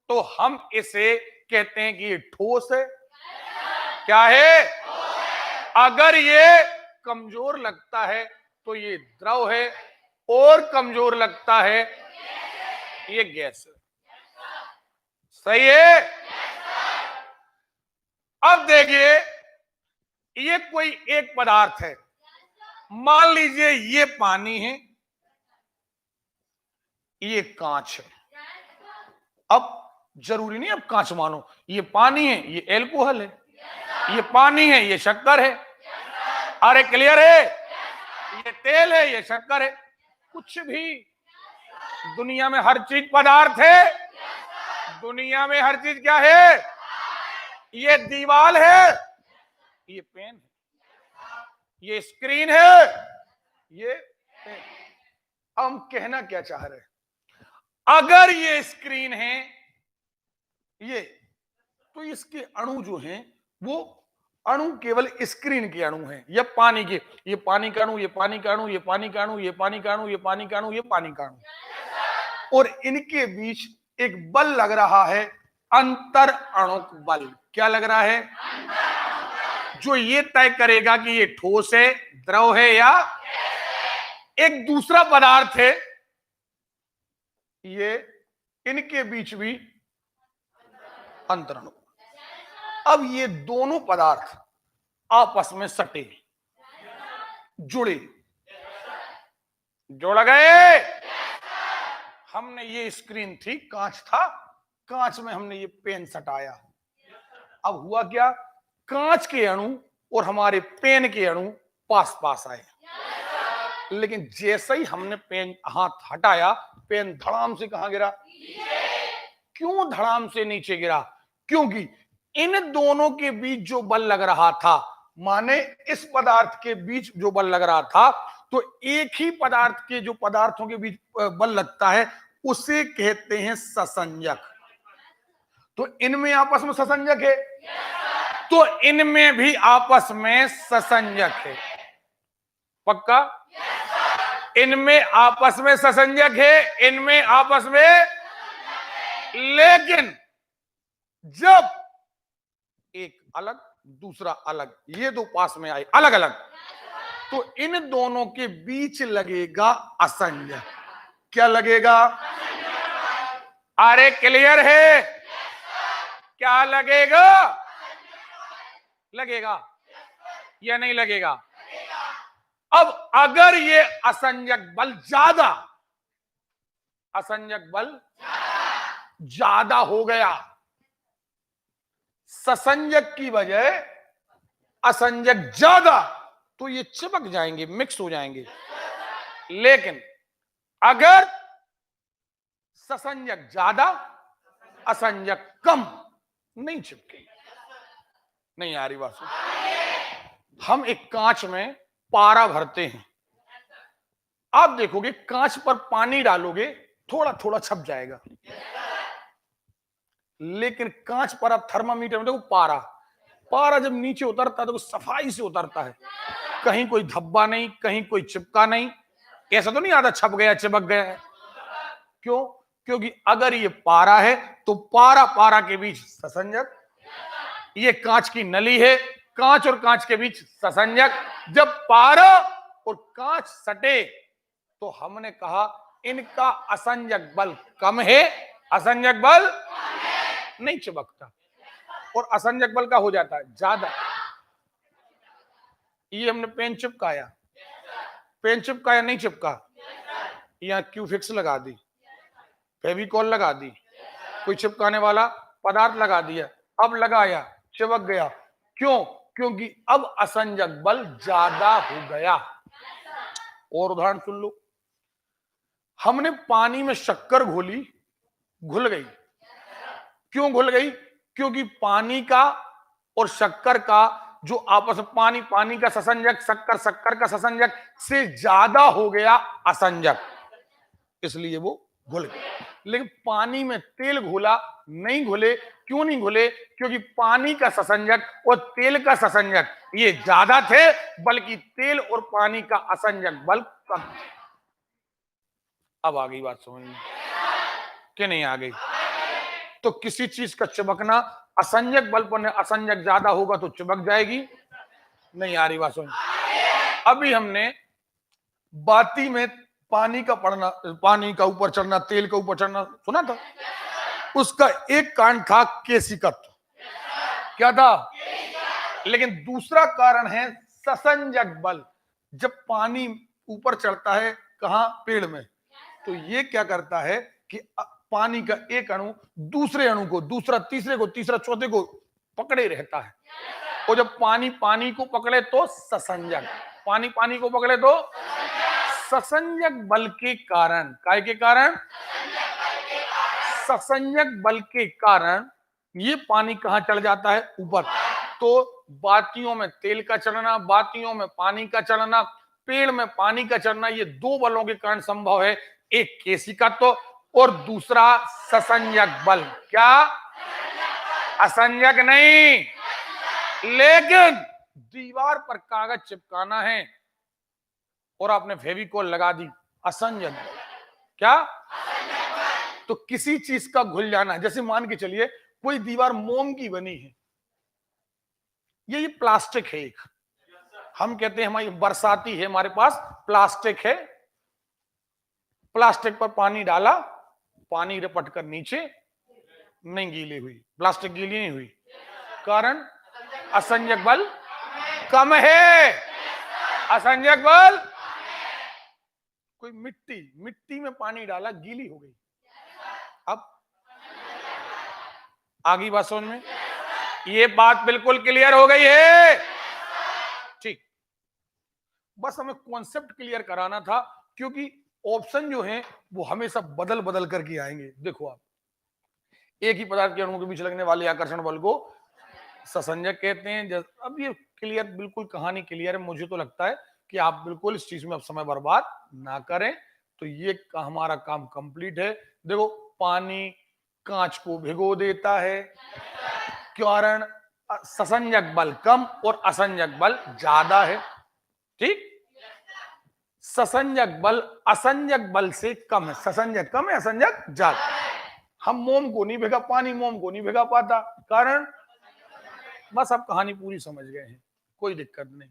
तो हम इसे कहते हैं कि ये ठोस है। क्या है? अगर ये कमजोर लगता है तो ये द्रव है, और कमजोर लगता है ये गैस है। सही है? अब देखिए, ये कोई एक पदार्थ है, मान लीजिए ये पानी है, ये कांच है। अब जरूरी नहीं अब कांच मानो, ये पानी है, ये एल्कोहल है, ये पानी है, ये शक्कर है। अरे क्लियर है? ये तेल है, ये शक्कर है। कुछ भी, दुनिया में हर चीज पदार्थ है। दुनिया में हर चीज क्या है? ये दीवार है, ये पेन है, ये स्क्रीन है, ये पेन। हम कहना क्या चाह रहे हैं, अगर ये स्क्रीन है ये, तो इसके अणु जो हैं वो अणु केवल स्क्रीन के अणु हैं, या पानी के, ये पानी का अणु, ये पानी का अणु, ये पानी का अणु, ये पानी का अणु, ये पानी का अणु, ये पानी का अणु, और इनके बीच एक बल लग रहा है, अंतर अणुक बल। क्या लग रहा है? जो ये तय करेगा कि ये ठोस है, द्रव है, या एक दूसरा पदार्थ है, ये इनके बीच भी अंतरण। अब ये दोनों पदार्थ आपस में सटे, जुड़े, जोड़ गए। हमने ये स्क्रीन थी, कांच था, कांच में हमने ये पेन सटाया। अब हुआ क्या, कांच के अणु और हमारे पेन के अणु पास पास आए, लेकिन जैसे ही हमने पेन हाथ हटाया, पेन धड़ाम से कहां गिरा? क्यों धड़ाम से नीचे गिरा? क्योंकि इन दोनों के बीच जो बल लग रहा था, माने इस पदार्थ के बीच जो बल लग रहा था, तो एक ही पदार्थ के जो पदार्थों के बीच बल लगता है उसे कहते हैं ससंजक। तो इनमें आपस में ससंजक है, तो इनमें भी आपस में ससंजक है। पक्का? इनमें आपस में ससंजक है, इनमें आपस में। लेकिन जब एक अलग दूसरा अलग, ये दो पास में आए अलग अलग, तो इन दोनों के बीच लगेगा असंजक। क्या लगेगा? अरे क्लियर है? क्या लगेगा? लगेगा या नहीं लगेगा? अब अगर ये असंजक बल ज्यादा, असंजक बल ज्यादा हो गया, ससंजक की बजाय असंजक ज्यादा, तो ये चिपक जाएंगे, मिक्स हो जाएंगे। लेकिन अगर ससंजक ज्यादा, असंजक कम, नहीं चिपके। नहीं आ रही बात? हम एक कांच में पारा भरते हैं, आप देखोगे कांच पर पानी डालोगे थोड़ा थोड़ा छप जाएगा, लेकिन कांच पर आप थर्मामीटर में देखो पारा, पारा जब नीचे उतरता है तो सफाई से उतरता है, कहीं कोई धब्बा नहीं, कहीं कोई चिपका नहीं, ऐसा तो नहीं आता छप गया चिपक गया। क्यों? क्योंकि अगर ये पारा है तो पारा पारा के बीच ससंजक, ये कांच की नली है, कांच और कांच के बीच ससंजक। जब पारा और कांच सटे तो हमने कहा इनका असंजक बल कम है, असंजक बल नहीं चिपकता, और असंजक बल का हो जाता है ज्यादा। ये हमने पेन चिपकाया, पेन चिपकाया नहीं चिपका, यहां क्यूफिक्स लगा दी, फेविकॉल लगा दी, कोई चिपकाने वाला पदार्थ लगा दिया, अब लगाया चिपक गया। क्यों? क्योंकि अब असंजक बल ज्यादा हो गया। और उदाहरण सुन लो, हमने पानी में शक्कर घोली, घुल गई। क्यों घुल गई? क्योंकि पानी का और शक्कर का जो आपस में, पानी पानी का ससंजक, शक्कर शक्कर का ससंजक से ज्यादा हो गया असंजक, इसलिए वो घुल गए। लेकिन पानी में तेल घोला, नहीं घुले। क्यों नहीं घुले? क्योंकि पानी का ससंजक और तेल का ससंजक ये ज्यादा थे, बल्कि तेल और पानी का असंजक बल कम। अब आ गई बात समझ में कि नहीं आ गई? तो किसी चीज का चिपकना, असंजक बल पर असंजक ज्यादा होगा तो चिपक जाएगी। नहीं आ रही बात समझ? अभी हमने बाती में पानी का पड़ना, पानी का ऊपर चढ़ना, तेल का ऊपर चढ़ना सुना था। उसका एक कारण था केशिकत्व। क्या था? लेकिन दूसरा कारण है ससंजक बल। जब पानी ऊपर चढ़ता है कहां? पेड़ में, तो ये क्या करता है कि पानी का एक अणु दूसरे अणु को, दूसरा तीसरे को, तीसरा चौथे को पकड़े रहता है। और जब पानी पानी को पकड़े तो ससंजक, पानी पानी को पकड़े तो ससंजक बल के कारण, काय के कारण? ससंजक बल के कारण ये पानी कहां चढ़ जाता है? ऊपर। तो बातियों में तेल का चढ़ना, बातियों में पानी का चढ़ना, पेड़ में पानी का चढ़ना, ये दो बलों के कारण संभव है। एक केशिकत्व और दूसरा ससंजक बल। क्या? असंजक नहीं। लेकिन दीवार पर कागज चिपकाना है और आपने फेविकॉल लगा दी, असंजक बल। क्या? तो किसी चीज का घुल जाना, जैसे मान के चलिए कोई दीवार मोम की बनी है, ये प्लास्टिक है एक, हम कहते हैं हमारी बरसाती है, हमारे पास प्लास्टिक है, प्लास्टिक पर पानी डाला, पानी रपट कर नीचे नहीं गीली हुई, प्लास्टिक गीली नहीं हुई, कारण असंजक बल कम है। असंजक बल, कोई मिट्टी में पानी डाला, गीली हो गई, अब आगे बात समझ में? ये बात बिल्कुल क्लियर हो गई है? ठीक, बस हमें कॉन्सेप्ट क्लियर कराना था, क्योंकि ऑप्शन जो हैं वो हमेशा बदल बदल करके आएंगे। देखो आप, एक ही पदार्थ के अणुओं के बीच लगने वाले आकर्षण बल को ससंजक कहते हैं। अब ये क्लियर, बिल्कुल कहानी क्लियर है। मुझे तो लगता है कि आप बिल्कुल इस चीज में अब समय बर्बाद ना करें, तो ये हमारा काम कंप्लीट है। देखो, पानी कांच को भिगो देता है, कारण ससंजक बल कम और असंजक बल ज्यादा है। ठीक, ससंजक बल असंजक बल से कम है, ससंजक कम है, असंजक ज्यादा। हम मोम को नहीं भिगा, पानी मोम को नहीं भिगा पाता, कारण, बस अब कहानी पूरी समझ गए हैं, कोई दिक्कत नहीं।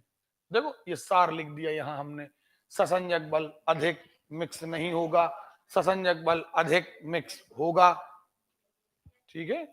देखो, ये सार लिख दिया यहां हमने, ससंजक बल अधिक मिक्स नहीं होगा, ससंजक बल अधिक मिक्स होगा। ठीक है।